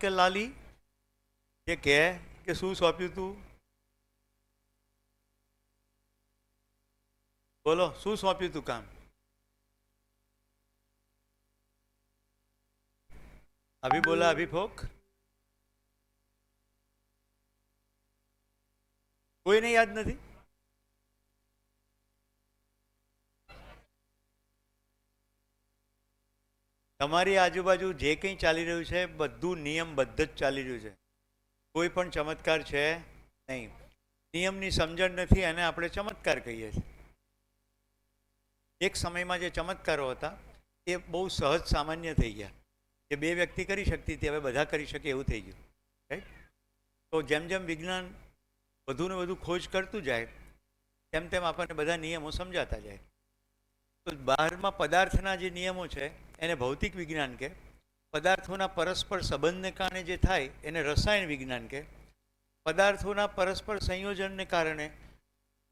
કે લાલી એ કહે કે શું સોંપ્યું તું? બોલો, શું સોંપ્યું તું કામ? अभी बोला अभी फोक કોઈને યાદ નથી? તમારી આજુબાજુ જે કંઈ ચાલી રહ્યું છે બધું નિયમબદ્ધ જ ચાલી રહ્યું છે. કોઈ પણ ચમત્કાર છે નહીં. નિયમની સમજણ નથી અને આપણે ચમત્કાર કહીએ છીએ. એક સમયમાં જે ચમત્કારો હતા એ બહુ સહજ સામાન્ય થઈ ગયા. જે બે વ્યક્તિ કરી શકતી હતી હવે બધા કરી શકે એવું થઈ ગયું. રાઈટ? તો જેમ જેમ વિજ્ઞાન વધુ ને વધુ ખોજ કરતું જાય તેમ તેમ આપણને બધા નિયમો સમજાતા જાય. તો બહારમાં પદાર્થના જે નિયમો છે એને ભૌતિક વિજ્ઞાન કે, પદાર્થોના પરસ્પર સંબંધને કારણે જે થાય એને રસાયણ વિજ્ઞાન કે, પદાર્થોના પરસ્પર સંયોજનને કારણે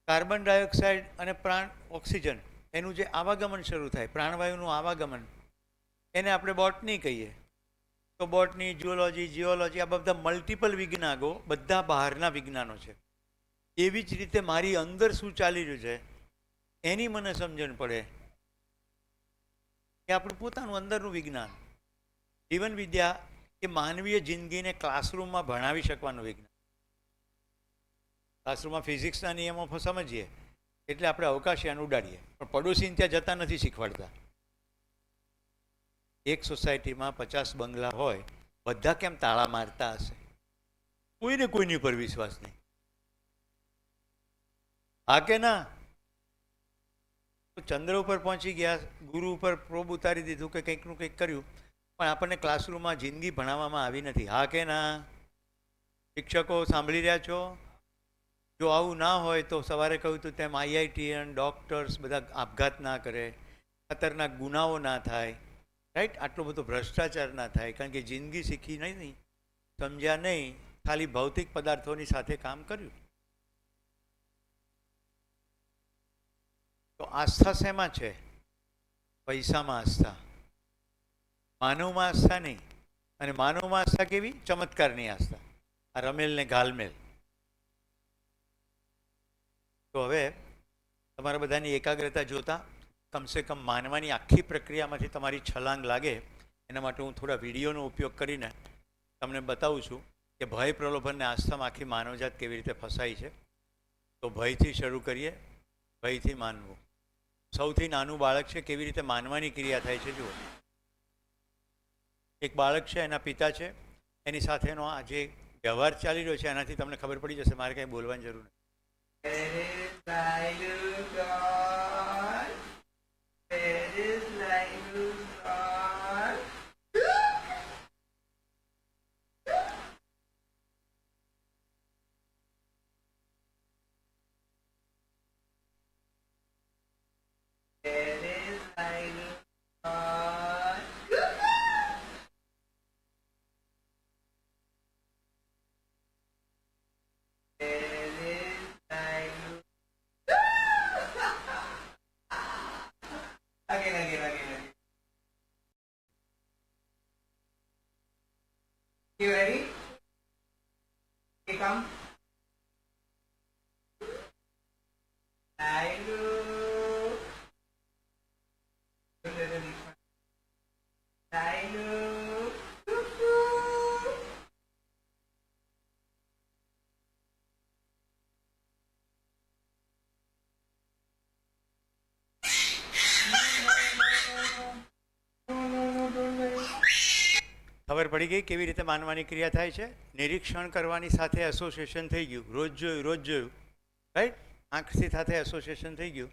કાર્બન ડાયોક્સાઇડ અને પ્રાણ ઓક્સિજન એનું જે આવાગમન શરૂ થાય, પ્રાણવાયુનું આવાગમન, એને આપણે બોટની કહીએ. તો બોટની, જુઓલોજી, જીઓલોજી, આ બધા મલ્ટિપલ વિજ્ઞાનો બધા બહારના વિજ્ઞાનો છે. એવી જ રીતે મારી અંદર શું ચાલી રહ્યું છે એની મને સમજણ પડે એ આપણું પોતાનું અંદરનું વિજ્ઞાન. જીવન વિદ્યા એ માનવીય જિંદગીને ક્લાસરૂમમાં ભણાવી શકવાનું વિજ્ઞાન. ક્લાસરૂમમાં ફિઝિક્સના નિયમો સમજીએ એટલે આપણે અવકાશયાન ઉડાડીએ, પણ પડોશીને ત્યાં જતા નથી શીખવાડતા. એક સોસાયટીમાં 50 બંગલા હોય, બધા કેમ તાળા મારતા હશે? કોઈને કોઈની ઉપર વિશ્વાસ નહીં. હા કે ના? ચંદ્ર ઉપર પહોંચી ગયા, ગુરુ ઉપર પ્રોબ ઉતારી દીધું કે કંઈકનું કંઈક કર્યું, પણ આપણને ક્લાસરૂમમાં જિંદગી ભણાવવામાં આવી નથી. હા કે ના? શિક્ષકો સાંભળી રહ્યા છો? જો આવું ના હોય તો સવારે કહ્યું હતું તેમ આઈઆઈટીએન, ડૉક્ટર્સ બધા આપઘાત ના કરે, ખતરનાક ગુનાઓ ના થાય, રાઈટ? આટલો બધો ભ્રષ્ટાચાર ના થાય, કારણ કે જિંદગી શીખી નહીં, સમજ્યા નહીં, ખાલી ભૌતિક પદાર્થોની સાથે કામ કર્યું. તો આસ્થા શેમાં છે? પૈસામાં આસ્થા, માનવમાં આસ્થા નહીં. અને માનવમાં આસ્થા કેવી? ચમત્કારની આસ્થા, આ રમેલ ને ઘાલમેલ. તો હવે તમારા બધાની એકાગ્રતા જોતા કમસે કમ માનવાની આખી પ્રક્રિયામાંથી તમારી છલાંગ લાગે એના માટે હું થોડા વિડીયોનો ઉપયોગ કરીને તમને બતાવું છું કે ભય, પ્રલોભન અને આસ્થામાં આખી માનવજાત કેવી રીતે ફસાઈ છે. તો ભયથી શરૂ કરીએ. ભયથી માનવું. સૌથી નાનું બાળક છે, કેવી રીતે માનવાની ક્રિયા થાય છે જુઓ. એક બાળક છે, એના પિતા છે, એની સાથેનો આ જે વ્યવહાર ચાલી રહ્યો છે એનાથી તમને ખબર પડી જશે, મારે કંઈ બોલવાની જરૂર નથી. You ready? Okay, come. ખબર પડી ગઈ કેવી રીતે માનવાની ક્રિયા થાય છે? નિરીક્ષણ કરવાની સાથે એસોસિએશન થઈ ગયું, રોજ જોયું, રાઈટ? આંખથી સાથે એસોસિએશન થઈ ગયું.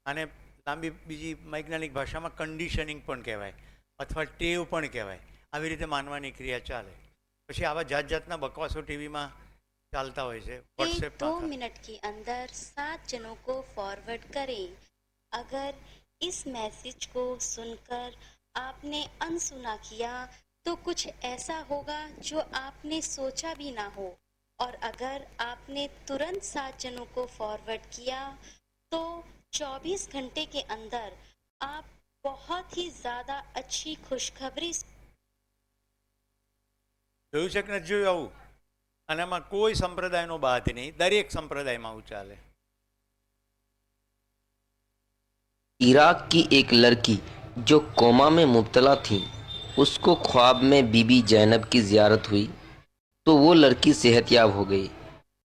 અને લાંબી બીજી વૈજ્ઞાનિક ભાષામાં કન્ડિશનિંગ પણ કહેવાય અથવા ટેવ પણ કહેવાય. આવી રીતે માનવાની ક્રિયા ચાલે. પછી આવા જાત જાતના બકવાસો ટીવીમાં ચાલતા હોય છે. व्हाट्सएप 2 मिनट के अंदर 7 जनों को फॉरवर्ड करें. अगर इस मैसेज को सुनकर आपने अनसुना किया तो कुछ ऐसा होगा जो आपने सोचा भी ना हो, और अगर आपने तुरंत 7 जनों को फॉरवर्ड किया तो 24 घंटे के अंदर आप बहुत ही ज्यादा अच्छी खुशखबरी જોયું છે કે નથી જોયું આવું? અને એમાં કોઈ સંપ્રદાયનો બાદ નહીં, દરેક સંપ્રદાયમાં આવું ચાલે. इराक की एक लड़की जो कोमा में मुब्तला थी, उसको ख्वाब में बीबी जैनब की ज़ियारत हुई तो वो लड़की सेहतयाब हो गई।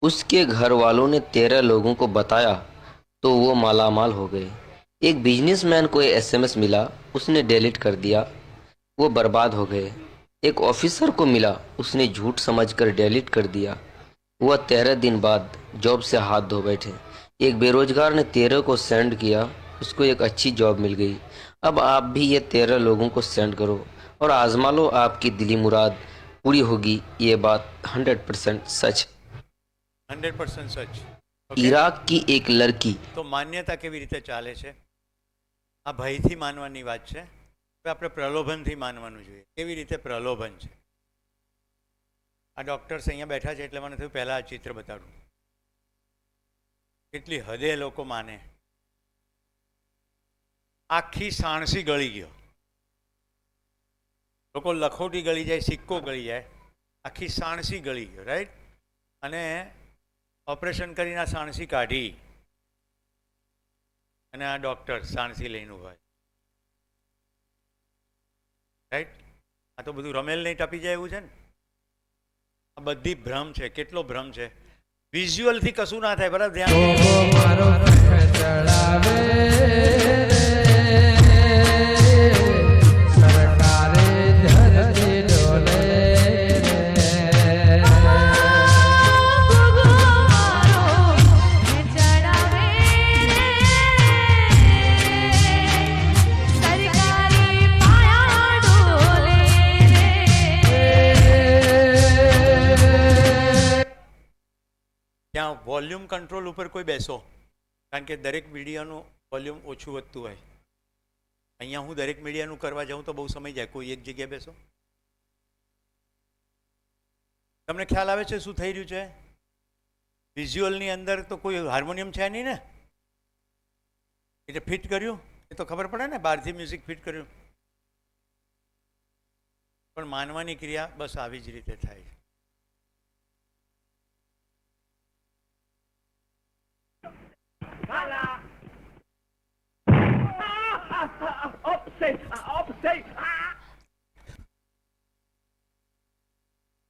उसके घर वालों ने 13 लोगों को बताया तो वो मालामाल हो गए। एक बिजनेसमैन को एसएमएस मिला, उसने डिलीट कर दिया, वो बर्बाद हो गए। एक ऑफिसर को मिला, उसने झूठ समझकर डिलीट कर दिया, वह 13 दिन बाद जॉब से हाथ धो बैठे। एक बेरोजगार ने 13 को सेंड किया, उसको एक अच्छी जॉब मिल गई। अब आप भी ये 13 लोगों को सेंड करो और आजमा लो, आपकी दिली मुराद पूरी होगी। ये बात 100% सच। 100% સચ. ઓકે, इराक की एक लड़की તો માન્યતા કેવી રીતે ચાલે છે? આ ભયથી માનવાની વાત છે. હવે આપણે પ્રલોભનથી માનવાનું જોઈએ. કેવી રીતે પ્રલોભન છે? આ ડૉક્ટર્સ અહીંયા બેઠા છે એટલે મને થયું પહેલાં આ ચિત્ર બતાડું. કેટલી હદે લોકો માને. આખી સાણસી ગળી ગયો. લોકો લખોટી ગળી જાય, સિક્કો ગળી જાય, આખી સાણસી ગળી ગયો, રાઈટ? અને ઓપરેશન કરીને આ સાણસી કાઢી અને આ ડૉક્ટર સાણસી લઈને ઉભા, રાઈટ? આ તો બધું રમેલ નહીં ટપી જાય એવું છે ને. આ બધી ભ્રમ છે. કેટલો ભ્રમ છે! વિઝ્યુઅલથી કશું ના થાય, બરાબર? ત્યાં વોલ્યુમ કંટ્રોલ ઉપર કોઈ બેસો, કારણ કે દરેક મીડિયાનું વોલ્યુમ ઓછું વધતું હોય. અહીંયા હું દરેક મીડિયાનું કરવા જાઉં તો બહુ સમય જાય. કોઈ એક જગ્યાએ બેસો. તમને ખ્યાલ આવે છે શું થઈ રહ્યું છે? વિઝ્યુઅલની અંદર તો કોઈ હાર્મોનિયમ છે નહીં ને, એટલે ફિટ કર્યું એ તો ખબર પડે ને, બહારથી મ્યુઝિક ફિટ કર્યું. પણ માનવાની ક્રિયા બસ આવી જ રીતે થાય છે.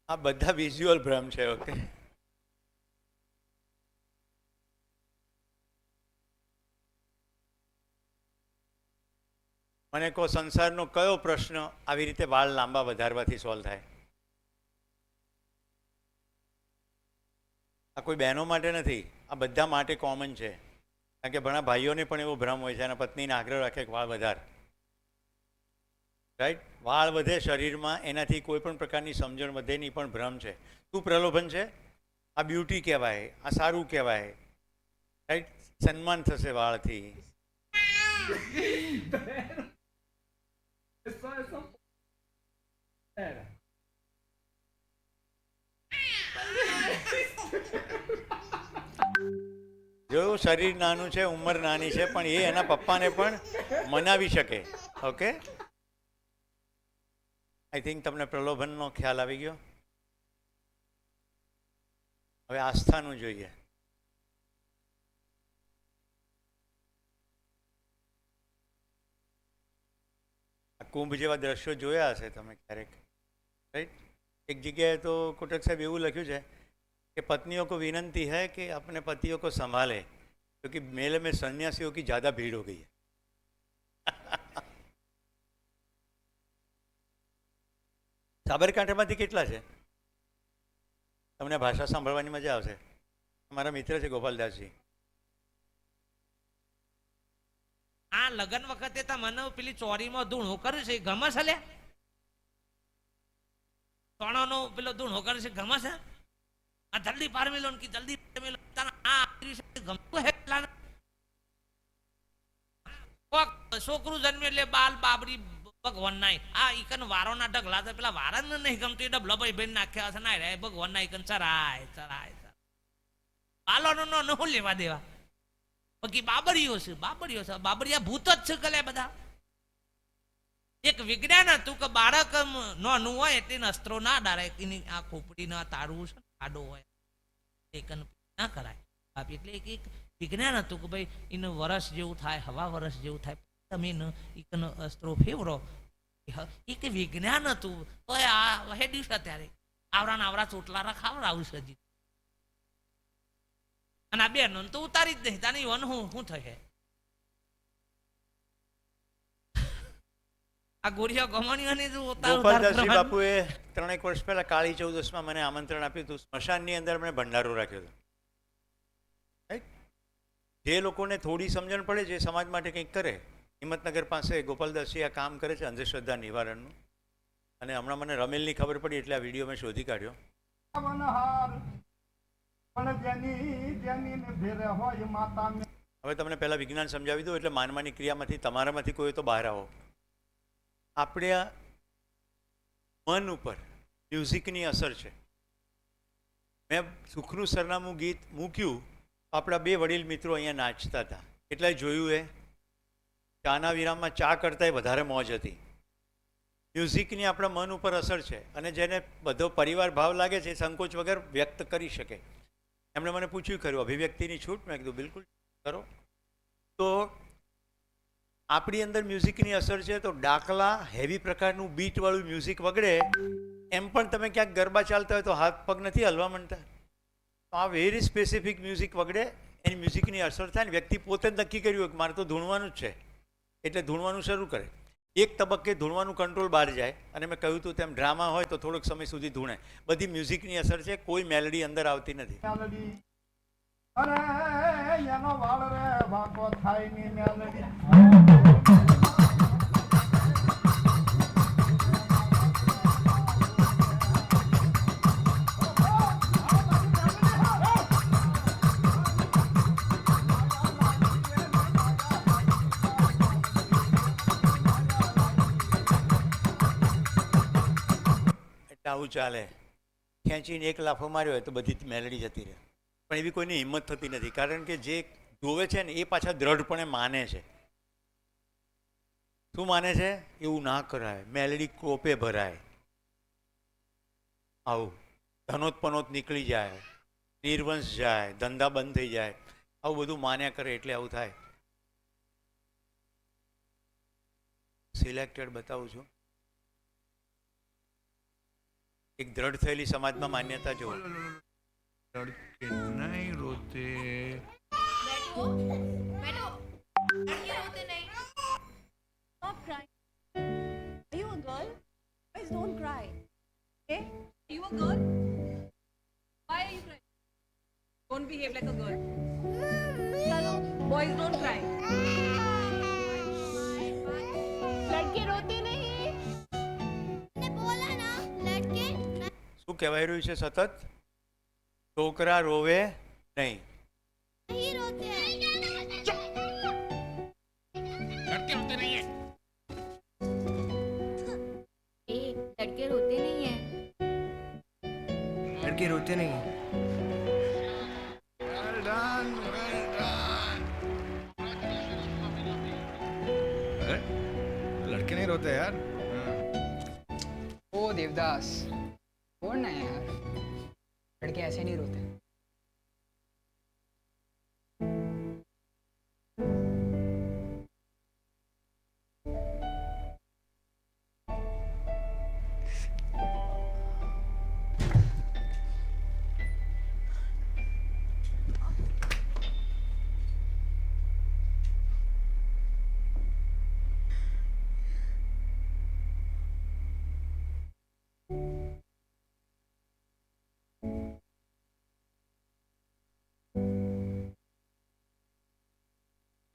આ બધા વિઝ્યુઅલ ભ્રમ છે. ઓકે, મને કહો, સંસારનો કયો પ્રશ્ન આવી રીતે વાળ લાંબા વધારવાથી સોલ્વ થાય? આ કોઈ બહેનો માટે નથી, આ બધા માટે કોમન છે. કારણ કે ઘણા ભાઈઓને પણ એવો ભ્રમ હોય છે, અને પત્નીને આગ્રહ રાખે કે વાળ વધાર, રાઈટ? વાળ વધે શરીરમાં, એનાથી કોઈ પણ પ્રકારની સમજણ વધે નહીં, પણ ભ્રમ છે. શું પ્રલોભન છે? આ બ્યુટી કહેવાય, આ સારું કહેવાય, રાઈટ? સન્માન થશે વાળથી. જો શરીર નાનું છે, ઉંમર નાની છે, પણ એ એના પપ્પાને પણ મનાવી શકે. ઓકે, આઈ થિંક તમને પ્રલોભનનો ખ્યાલ આવી ગયો. હવે આસ્થાનું જોઈએ. આ કુંભ જેવા દ્રશ્યો જોયા હશે તમે ક્યારેક, રાઈટ? એક જગ્યાએ તો કોટક સાહેબ એવું લખ્યું છે कि पत्नियों को विनंती है कि अपने पतियों को संभाले क्योंकि मेले में सन्यासियों की ज़्यादा भीड़ हो गई है. સાબરકાંઠામાંથી કેટલા છે? તમને ભાષા સાંભળવાની મજા આવશે. મારા મિત્ર છે ગોપાલદાસજી. આ લગન વખતે તમને પેલી ચોરીમાં ધૂણો કરે છે, ગમે છે લે? સોનાનો પેલો ધૂણો કરે છે, ગમે છે? આ જલ્દી પાર મેલો કે જલ્દી મેલો. આ ગમતું હે છોકરું જન્મે એટલે બાલ બાબરી ભગવાન ના આ ઈકન વારો ના ઢગલા છે, પેલા વારા ને નહીં ગમતું એ ડબલા ભાઈ બેન નાખ્યા છે ના રે ભગવાન ના ઈકન ચરાય ચરાય બાલો નો હું લેવા દેવા. બાકી બાબરીઓ છે, બાબરીઓ છે, બાબરિયા ભૂત જ છે કલે બધા. એક વિજ્ઞાન હતું કે બાળક નાનું હોય એટલે અસ્ત્રો ના ડાળે એની આ ખોપડી ના તારવું છે આડો હોય એક ના કરાય બાપ એટલે એક વિજ્ઞાન હતું કે ભાઈ એનું વરસ જેવું થાય હવા વરસ જેવું થાય તમે એને અસ્ત્રો ફેવરો એક વિજ્ઞાન હતું તો આ હેડ્યું છે ત્યારે આવરા ચોટલા રખાવડાવું છે હજી અને આ બેનો તો ઉતારી જ નહીં તાની વન શું થશે આ ગોળિયા ગમણીઓની જો ગોપાલદાસજી બાપુએ 3 વર્ષ પહેલા કાળી ચૌદસમાં મને આમંત્રણ આપ્યું હતું. સ્મશાનની અંદર મને ભંડારો રાખ્યો હતો. રાઈટ? જે લોકોને થોડી સમજણ પડે છે સમાજ માટે કંઈક કરે. હિંમતનગર પાસે ગોપાલદાસજી આ કામ કરે છે અંધશ્રદ્ધા નિવારણનું. અને હમણાં મને રમેલની ખબર પડી એટલે આ વિડીયો મેં શોધી કાઢ્યો. હવે તમને પહેલા વિજ્ઞાન સમજાવી દઉં એટલે માનવાની ક્રિયામાંથી તમારામાંથી કોઈ તો બહાર આવો. આપણે મન ઉપર મ્યુઝિકની અસર છે. મેં સુખનું સરનામું ગીત મૂક્યું. આપણા 2 વડીલ મિત્રો અહીંયા નાચતા હતા. એટલાય જોયું એ ચાના વિરામમાં ચા કરતાંય વધારે મોજ હતી. મ્યુઝિકની આપણા મન ઉપર અસર છે અને જેને બધો પરિવાર ભાવ લાગે છે એ સંકોચ વગર વ્યક્ત કરી શકે. એમણે મને પૂછ્યું ખરું અભિવ્યક્તિની છૂટ? મેં કીધું બિલકુલ કરો. તો આપણી અંદર મ્યુઝિકની અસર છે. તો ડાકલા હેવી પ્રકારનું બીટવાળું મ્યુઝિક વગડે એમ પણ તમે ક્યાંક ગરબા ચાલતા હોય તો હાથ પગ નથી હલવા માંડતા. તો આ વેરી સ્પેસિફિક મ્યુઝિક વગડે એની મ્યુઝિકની અસર થાય ને વ્યક્તિ પોતે જ નક્કી કર્યું કે મારે તો ધૂણવાનું જ છે એટલે ધૂણવાનું શરૂ કરે. એક તબક્કે ધૂણવાનું કંટ્રોલ બહાર જાય અને મેં કહ્યું હતું તેમ ડ્રામા હોય તો થોડોક સમય સુધી ધૂણે. બધી મ્યુઝિકની અસર છે. કોઈ મેલેડી અંદર આવતી નથી. આવું ચાલે. ખેંચીને એક લાફો માર્યો હોય તો બધી જ મેલેડી જતી રહે. પણ એવી કોઈની હિંમત થતી નથી કારણ કે જે જોવે છે ને એ પાછા દ્રઢપણે માને છે. શું માને છે? એવું ના કરાય, મેલેડી કોપે ભરાય, આવું ધનોત નીકળી જાય, નિર્વંશ જાય, ધંધા બંધ થઈ જાય, આવું બધું માન્યા કરે એટલે આવું થાય. સિલેક્ટેડ બતાવું છું. એક દ્રઢ થયેલી સમાજમાં માન્યતા જુઓ. लड़के नहीं रोते बैठो बैठो लड़के रोते नहीं stop crying are you a girl boys don't cry okay are you a girl why are you crying don't behave like a girl chalo boys don't cry लड़के रोते नहीं ने बोला ना लड़के શું કહેવાય રહ્યું છે સતત? છોકરા રોવે નહીં. नहीं रोते हैं लड़के रोते नहीं है ए लड़के रोते नहीं है लड़के रोते नहीं हैं। well done अरे लड़के नहीं रोते यार ओ देवदास छोड़ ना यार, लड़के ऐसे नहीं रोते।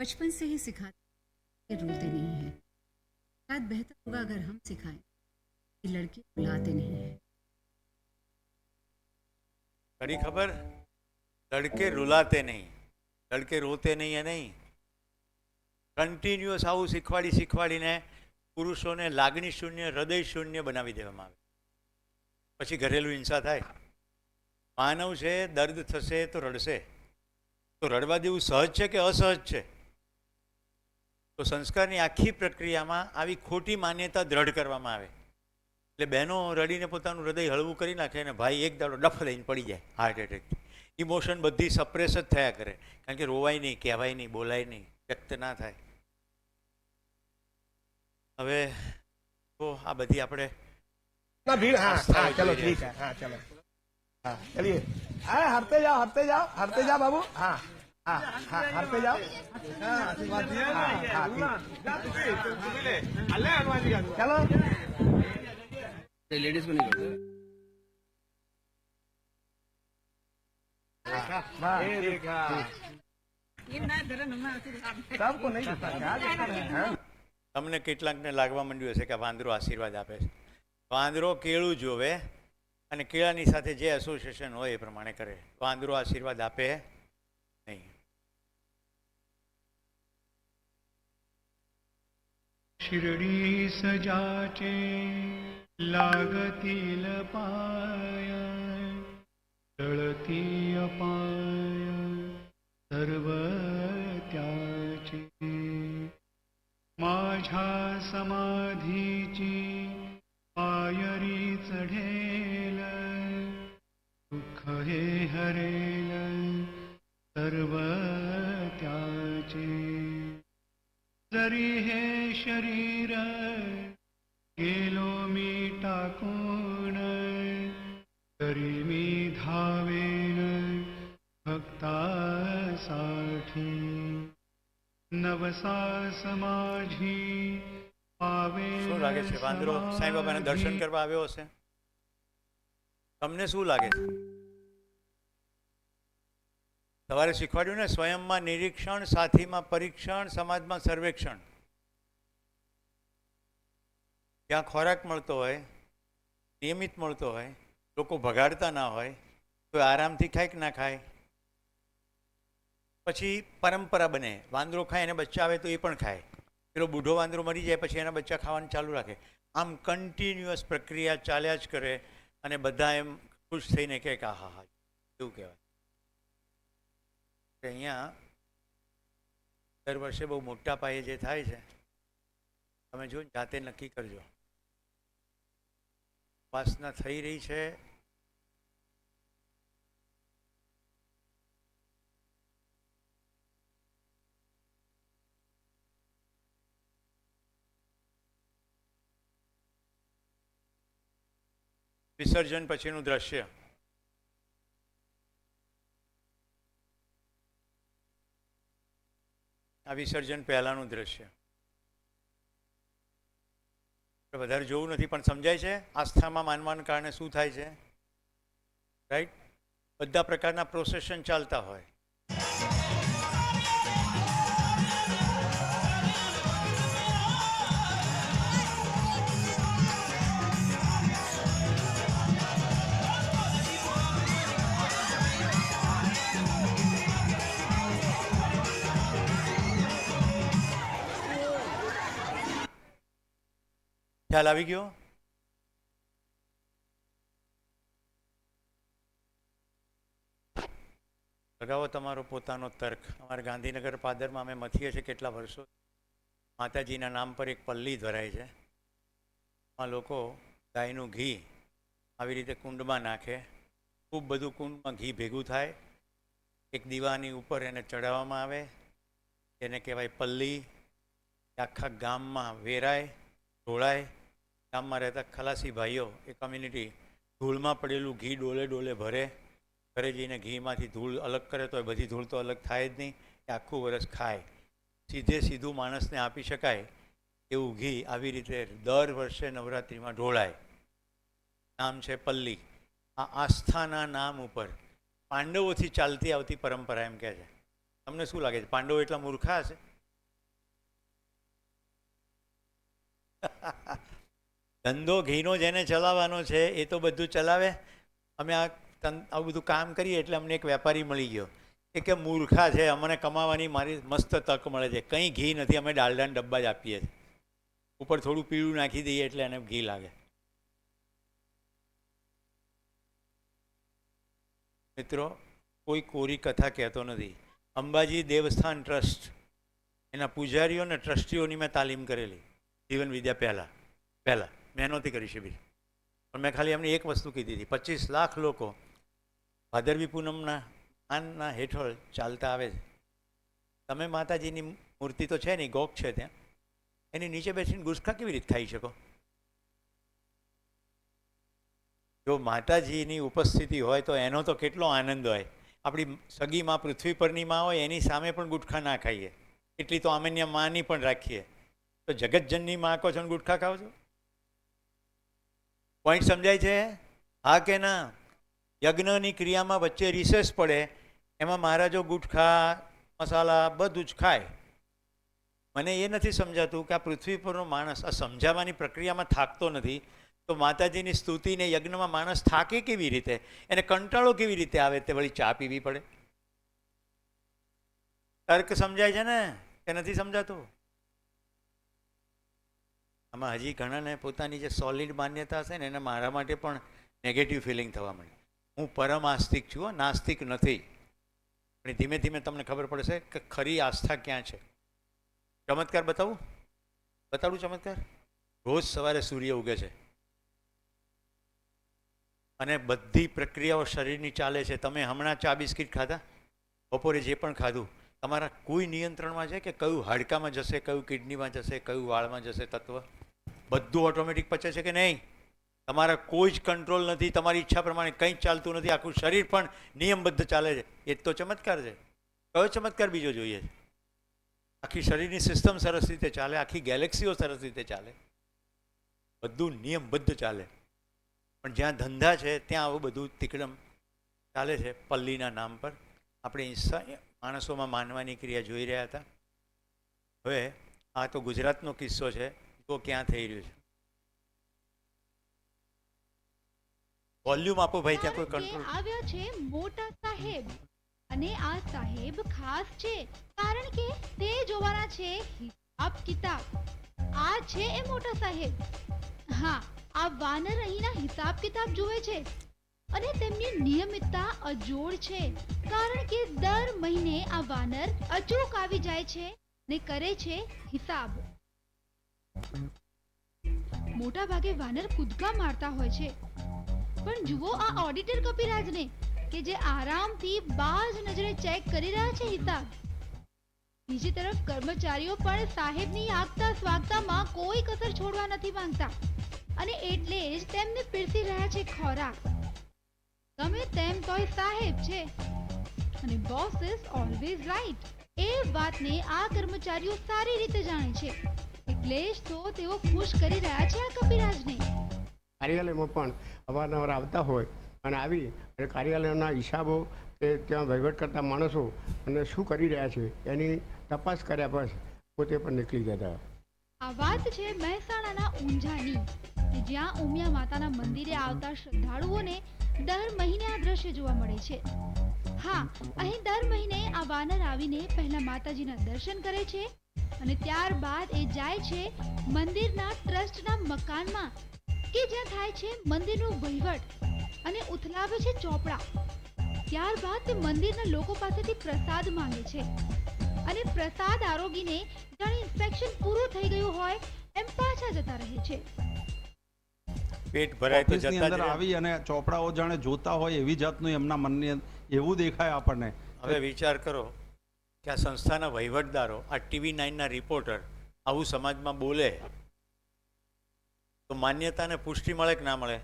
बचपन से ही सिखाते कि रोते नहीं हैं। शायद बेहतर होगा अगर हम सिखाएं कि लड़के रुलाते नहीं हैं। ખરી ખબર? લડકે રૂલાતે નહીં, લડકે રોતે નહીં એ નહીં. કન્ટિન્યુઅસ આવું શીખવાડીને પુરુષોને લાગણી શૂન્ય, હૃદય શૂન્ય બનાવી દેવામાં આવે. પછી ઘરેલું હિંસા થાય. માનવ છે, દર્દ થશે તો રડશે. તો રડવા દેવું સહજ છે કે અસહજ છે? તો સંસ્કારની આખી પ્રક્રિયામાં આવી ખોટી માન્યતા દ્રઢ કરવામાં આવે એટલે બહેનો રડીને પોતાનું હૃદય હળવું કરી નાખે અને ભાઈ એક દાડો ડફ લઈને પડી જાય હાર્ટ એટેક. ઇમોશન બધી સપ્રેસ જ થયા કરે, કારણ કે રોવાય નહીં, કહેવાય નહીં, બોલાય નહીં, વ્યક્ત ના થાય. હવે તો આ બધી આપણે ना भीड़ हाँ हाँ चलो ठीक है हाँ चलो हाँ चलिए हाँ हरते जाओ बाबू हाँ हाँ हाँ हरते जाओ चलो लेडीज को नहीं करते. सबको नहीं पता हाँ તમને કેટલાકને લાગવા માંડ્યું હશે કે આ વાંદરો આશીર્વાદ આપે છે. વાંદરો કેળું જોવે અને કેળાની સાથે જે એસોસિએશન હોય એ પ્રમાણે કરે. વાંદરો આશીર્વાદ આપે નહીં. शिरडी सजाचे लागतील पाय टळती अपाय सर्व त्याचे माझ्या समाधीची पायरी चढेल दुःख हे हरेल सर्व त्याचे जरी हे शरीर गेलो मी टाकून तरी मी धावेन भक्तासाठी नवसास माझी पावे. શું લાગે છે વાંદરો સાંઈ બાબાના દર્શન કરવા આવ્યો હશે? તમને શું લાગે છે? સવારે શીખવાડ્યું ને, સ્વયંમાં નિરીક્ષણ, સાથીમાં પરીક્ષણ, સમાજમાં સર્વેક્ષણ. ત્યાં ખોરાક મળતો હોય, નિયમિત મળતો હોય, લોકો ભગાડતા ના હોય, તો આરામથી ખાય કે ના ખાય? પછી પરંપરા બને, વાંદરો ખાય અને બચ્ચા આવે તો એ પણ ખાય. પેલો બૂઢો વાંદરો મરી જાય પછી એના બચ્ચા ખાવાનું ચાલુ રાખે. આમ કન્ટિન્યુઅસ પ્રક્રિયા ચાલ્યા જ કરે અને બધા એમ ખુશ થઈને કહે કે હા હા એવું કહેવાય. અહીંયા દર વર્ષે બહુ મોટા પાયે જે થાય છે, તમે જો જાતે નક્કી કરજો. ઉપાસના થઈ રહી છે, વિસર્જન પછીનું દ્રશ્ય. આ વિસર્જન પહેલાનું દ્રશ્ય. વધારે જોવું નથી પણ સમજાય છે આસ્થામાં માનવાના કારણે શું થાય છે. રાઈટ? બધા પ્રકારના પ્રોસેશન ચાલતા હોય. ખ્યાલ આવી ગયો? લગાવો તમારો પોતાનો તર્ક. અમારા ગાંધીનગર પાદરમાં અમે મથીએ છીએ કેટલા વર્ષો. માતાજીના નામ પર એક પલ્લી ધરાય છે. આ લોકો ગાયનું ઘી આવી રીતે કુંડમાં નાખે. ખૂબ બધું કુંડમાં ઘી ભેગું થાય. એક દીવાની ઉપર એને ચડાવવામાં આવે. એને કહેવાય પલ્લી. આખા ગામમાં વેરાય, ઢોળાય. ગામમાં રહેતા ખલાસી ભાઈઓ એ કમ્યુનિટી ધૂળમાં પડેલું ઘી ડોલે ડોલે ભરે. ઘરે જઈને ઘીમાંથી ધૂળ અલગ કરે તો બધી ધૂળ તો અલગ થાય જ નહીં. એ આખું વરસ ખાય. સીધું માણસને આપી શકાય એવું ઘી આવી રીતે દર વર્ષે નવરાત્રિમાં ઢોળાય. નામ છે પલ્લી. આ આસ્થાના નામ ઉપર પાંડવોથી ચાલતી આવતી પરંપરા એમ કહે છે. તમને શું લાગે છે, પાંડવો એટલા મૂર્ખા હશે? ધંધો ઘીનો જેને ચલાવવાનો છે એ તો બધું ચલાવે. અમે આવું બધું કામ કરીએ એટલે અમને એક વેપારી મળી ગયો એ કે મૂર્ખા છે, અમને કમાવાની મારી મસ્ત તક મળે છે, કંઈ ઘી નથી, અમે ડાલડાના ડબ્બા જ આપીએ છીએ, ઉપર થોડું પીળું નાખી દઈએ એટલે એને ઘી લાગે. મિત્રો, કોઈ કોરી કથા કહેતો નથી. અંબાજી દેવસ્થાન ટ્રસ્ટ એના પૂજારીઓ અને ટ્રસ્ટીઓની મેં તાલીમ કરેલી જીવન વિદ્યા પહેલાં મેં નહોતી કરી શિબિર, પણ મેં ખાલી એમને એક વસ્તુ કીધી હતી, 25 લાખ લોકો ભાદરવી પૂનમના આનના હેઠળ ચાલતા આવે છે. તમે માતાજીની મૂર્તિ તો છે નહીં, ગોખ છે ત્યાં, એની નીચે બેસીને ગુટખા કેવી રીતે ખાઈ શકો? જો માતાજીની ઉપસ્થિતિ હોય તો એનો તો કેટલો આનંદ હોય. આપણી સગી માં, પૃથ્વી પરની માં હોય, એની સામે પણ ગુટખા ના ખાઈએ, એટલી તો આમન્ય માની પણ રાખીએ. તો જગતજનની માં કહો છો ને ગુટખા ખાઓ છો? પોઈન્ટ સમજાય છે? હા કે ના? યજ્ઞની ક્રિયામાં વચ્ચે રિસેસ પડે, એમાં મહારાજો ગુટખા, મસાલા બધું જ ખાય. મને એ નથી સમજાતું કે આ પૃથ્વી પરનો માણસ આ સમજાવવાની પ્રક્રિયામાં થાકતો નથી, તો માતાજીની સ્તુતિને યજ્ઞમાં માણસ થાકે કેવી રીતે? એને કંટાળો કેવી રીતે આવે? તે વળી ચા પીવી પડે. તર્ક સમજાય છે ને કે નથી સમજાતું? આમાં હજી ઘણાને પોતાની જે સોલિડ માન્યતા હશે ને એને મારા માટે પણ નેગેટિવ ફિલિંગ થવા માંડી. હું પરમ આસ્તિક છું, નાસ્તિક નથી. પણ ધીમે ધીમે તમને ખબર પડશે કે ખરી આસ્થા ક્યાં છે. ચમત્કાર બતાડું ચમત્કાર. રોજ સવારે સૂર્ય ઉગે છે અને બધી પ્રક્રિયાઓ શરીરની ચાલે છે. તમે હમણાં ચા બિસ્કિટ ખાધા, બપોરે જે પણ ખાધું, તમારા કોઈ નિયંત્રણમાં છે કે કયું હાડકામાં જશે, કયું કિડનીમાં જશે, કયું વાળમાં જશે તત્વ? બધું ઓટોમેટિક પચે છે કે નહીં? તમારા કોઈ જ કંટ્રોલ નથી, તમારી ઈચ્છા પ્રમાણે કંઈ જ ચાલતું નથી, આખું શરીર પણ નિયમબદ્ધ ચાલે છે. એ જ તો ચમત્કાર છે. કયો ચમત્કાર બીજો જોઈએ છે? આખી શરીરની સિસ્ટમ સરસ રીતે ચાલે, આખી ગેલેક્સીઓ સરસ રીતે ચાલે, બધું નિયમબદ્ધ ચાલે. પણ જ્યાં ધંધા છે ત્યાં આવું બધું તીકડમ ચાલે છે પલ્લીના નામ પર. આપણે માણસોમાં માનવાની ક્રિયા જોઈ રહ્યા હતા. હવે આ તો ગુજરાતનો કિસ્સો છે, તો ક્યાં થઈ રહ્યું છે? વોલ્યુમ આપો ભાઈ, ત્યાં કોઈ કંટ્રોલ. આવ્યા છે મોટા સાહેબ, અને આ સાહેબ ખાસ છે કારણ કે તે જોવાના છે હિસાબ કિતાબ. આ છે એ મોટા સાહેબ. હા, આ વાનર અહીંના હિસાબ કિતાબ જુએ છે અને તેમની નિયમિતતા અજોડ છે, કારણ કે દર મહિને આ વાનર અચૂક આવી જાય છે ને કરે છે હિસાબ. મોટા ભાગે વાનર કૂદકા મારતા હોય છે, પણ જુઓ આ ઓડિટર કપિરાજને કે જે આરામથી બાજ નજરે ચેક કરી રહ્યા છે હિસાબ. બીજી તરફ કર્મચારીઓ પણ સાહેબની આગતા સ્વાગતામાં કોઈ કસર છોડવા નથી માંગતા અને એટલે જ તેમને પીરસી રહ્યા છે ખોરાક. ગમે તેમ તોય સાહેબ છે અને બોસ ઇઝ ઓલવેઝ રાઈટ. એ વાતને આ કર્મચારીઓ સારી રીતે જાણે છે, એટલે જ તો તેઓ ખુશ કરી રહ્યા છે આ કપિરાજને. કાર્યાલયમાં પણ અવારનવાર આવતા હોય અને આવી અને કાર્યાલયના હિસાબો કે ત્યાં વહીવટ કરતા માણસો અને શું કરી રહ્યા છે એની તપાસ કર્યા પછી પોતે પણ નીકળી જતા. આ વાત છે મહેસાણાના ઊંઝાની, કે જ્યાં ઉમિયા માતાના મંદિરે આવતા શ્રદ્ધાળુઓને દર મહિને આ દ્રશ્ય જોવા મળે છે. હા, અહીં દર મહિને આ વાનર આવીને પહેલા માતાજીના દર્શન કરે છે અને ત્યારબાદ એ જાય છે મંદિરના ટ્રસ્ટના મકાનમાં કે જ્યાં થાય છે મંદિરનો વહીવટ અને ઉથલાવે છે ચોપડા. ત્યારબાદ તે મંદિરના લોકો પાસેથી પ્રસાદ માંગે છે અને પ્રસાદ આરોગીને જાણે ઇન્સ્પેક્શન પૂરું થઈ ગયું હોય એમ પાછા જતા રહે છે. પેટ ભરાય તો ઓફિસની જતા જ અંદર રહે. આવી અને ચોપડાઓ જાણે જોતા હોય એવી જાતનું એમના મનની એવું દેખાય આપણને. હવે વિચાર કરો કે આ સંસ્થાના વહીવટદારો, આ TV9ના રિપોર્ટર આવું સમાજમાં બોલે તો માન્યતાને પુષ્ટિ મળે કે ના મળે?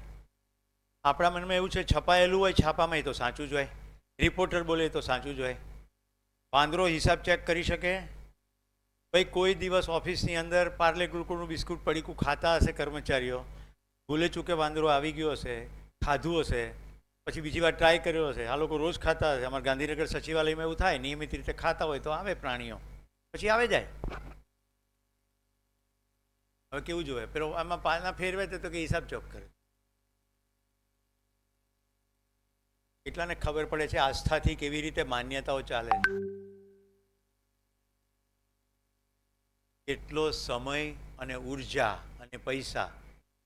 આપણા મનમાં એવું છે છપાયેલું હોય છાપામાં એ તો સાચું જ હોય, રિપોર્ટર બોલે તો સાચું જ હોય. વાંદરો હિસાબ ચેક કરી શકે? ભાઈ કોઈ દિવસ ઓફિસની અંદર પાર્લે ગુલકુનું બિસ્કુટ પડીકું ખાતા હશે કર્મચારીઓ, ભૂલે ચૂકે વાંદરો આવી ગયો હશે, ખાધું હશે, પછી બીજી વાર ટ્રાય કર્યો હશે. આ લોકો રોજ ખાતા હશે. અમારા ગાંધીનગર સચિવાલયમાં એવું થાય, નિયમિત રીતે ખાતા હોય તો આવે પ્રાણીઓ, પછી આવે જાય. હવે કેવું જોવે પેલો આમાં પાના ફેરવે તો કે હિસાબ ચોક કરે. એટલાને ખબર પડે છે આસ્થાથી કેવી રીતે માન્યતાઓ ચાલે. કેટલો સમય અને ઉર્જા અને પૈસા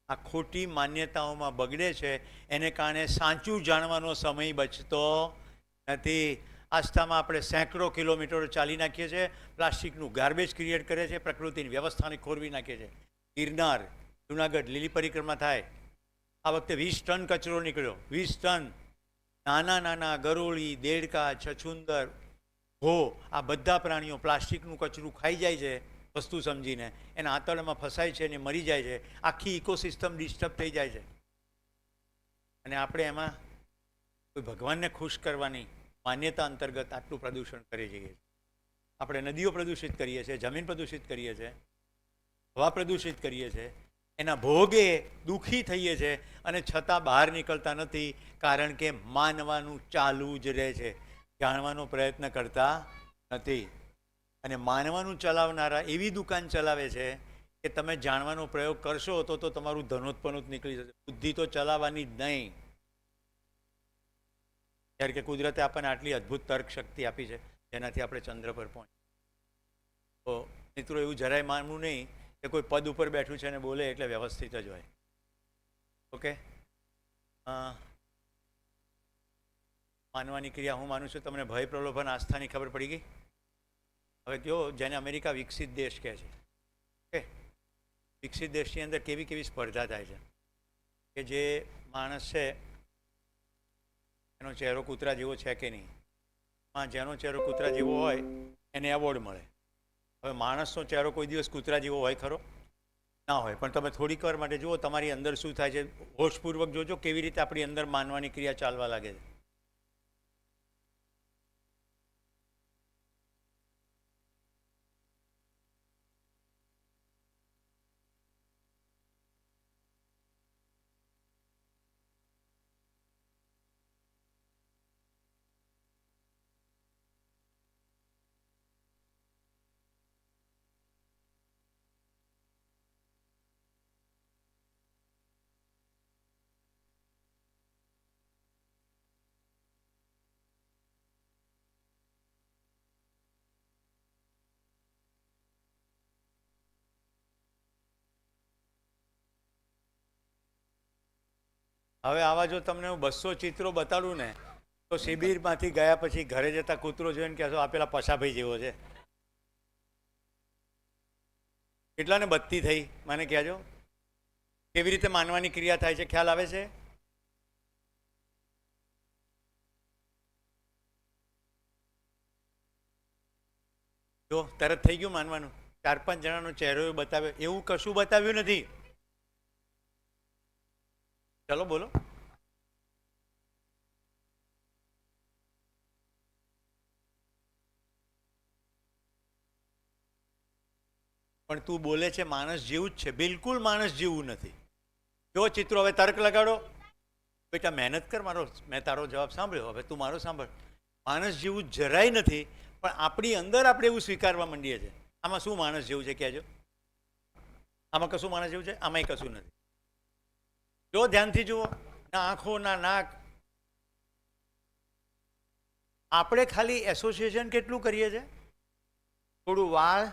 આ ખોટી માન્યતાઓમાં બગડે છે. એને કારણે સાચું જાણવાનો સમય બચતો નથી. આસ્થામાં આપણે સેંકડો કિલોમીટરો ચાલી નાખીએ છીએ, પ્લાસ્ટિકનું ગાર્બેજ ક્રિએટ કરે છે, પ્રકૃતિની વ્યવસ્થાને ખોરવી નાખીએ છીએ. ગિરનાર, જુનાગઢ લીલી પરિક્રમા થાય, આ વખતે 20 ટન કચરો નીકળ્યો. 20 ટન. નાના નાના ગરોળી, દેડકા, છછુંદર, ભો, આ બધા પ્રાણીઓ પ્લાસ્ટિકનું કચરું ખાઈ જાય છે વસ્તુ સમજીને, એના આંતરડામાં ફસાય છે અને મરી જાય છે. આખી ઇકોસિસ્ટમ ડિસ્ટર્બ થઈ જાય છે. અને આપણે એમાં કોઈ ભગવાનને ખુશ કરવાની માન્યતા અંતર્ગત આટલું પ્રદૂષણ કરી જઈએ છીએ. આપણે નદીઓ પ્રદૂષિત કરીએ છીએ, જમીન પ્રદૂષિત કરીએ છીએ, હવા પ્રદૂષિત કરીએ છીએ, એના ભોગે દુઃખી થઈએ છીએ અને છતાં બહાર નીકળતા નથી, કારણ કે માનવાનું ચાલુ જ રહે છે, જાણવાનો પ્રયત્ન કરતા નથી. અને માનવાનું ચલાવનારા એવી દુકાન ચલાવે છે કે તમે જાણવાનો પ્રયોગ કરશો તો તમારું ધનોત્પન્ન નીકળી જશે. બુદ્ધિ તો ચલાવવાની જ નહીં. જ્યારે કે કુદરતે આપણને આટલી અદ્ભુત તર્ક શક્તિ આપી છે જેનાથી આપણે ચંદ્ર પર પહોંચીએ. તો મિત્રો, એવું જરાય માનવું નહીં કે કોઈ પદ ઉપર બેઠું છે અને બોલે એટલે વ્યવસ્થિત જ હોય. ઓકે, માનવાની ક્રિયા હું માનું છું તમને ભય, પ્રલોભન, આસ્થાની ખબર પડી ગઈ. હવે કયો, જેને અમેરિકા વિકસિત દેશ કહે છે, ઓકે, વિકસિત દેશની અંદર કેવી કેવી સ્પર્ધા થાય છે કે જે માણસ છે એનો ચહેરો કૂતરા જેવો છે કે નહીં, જેનો ચહેરો કૂતરા જેવો હોય એને એવોર્ડ મળે. હવે માણસનો ચહેરો કોઈ દિવસ કૂતરા જેવો હોય ખરો? ના હોય. પણ તમે થોડીક વાર માટે જુઓ તમારી અંદર શું થાય છે, હોશપૂર્વક જોજો કેવી રીતે આપણી અંદર માનવાની ક્રિયા ચાલવા લાગે છે. હવે આવા જો તમને હું 200 ચિત્રો બતાડું ને તો શિબિરમાંથી ગયા પછી ઘરે જતા કૂતરો જોઈને કહેશો આ પેલા પશાભાઈ જેવો છે. કેટલાને બત્તી થઈ મને કહેજો. કેવી રીતે માનવાની ક્રિયા થાય છે ખ્યાલ આવે છે? જો તરત થઈ ગયું માનવાનું. 4-5 જણાનો ચહેરો બતાવ્યો, એવું કશું બતાવ્યું નથી. ચલો બોલો. પણ તું બોલે છે માણસ જેવું જ છે, બિલકુલ માણસ જેવું નથી. જો ચિત્રો હવે તર્ક લગાડો. બેટા મહેનત કર, મેં તારો જવાબ સાંભળ્યો, હવે તું મારો સાંભળ. માણસ જેવું જરાય નથી, પણ આપણી અંદર આપણે એવું સ્વીકારવા માંડીએ છીએ. આમાં શું માણસ જેવું છે કહેજો? આમાં કશું માણસ જેવું છે? આમાંય કશું નથી. જો ધ્યાનથી જુઓ, ના આંખો ના નાક. આપણે ખાલી એસોસિએશન કેટલું કરીએ છીએ, થોડું વાળ,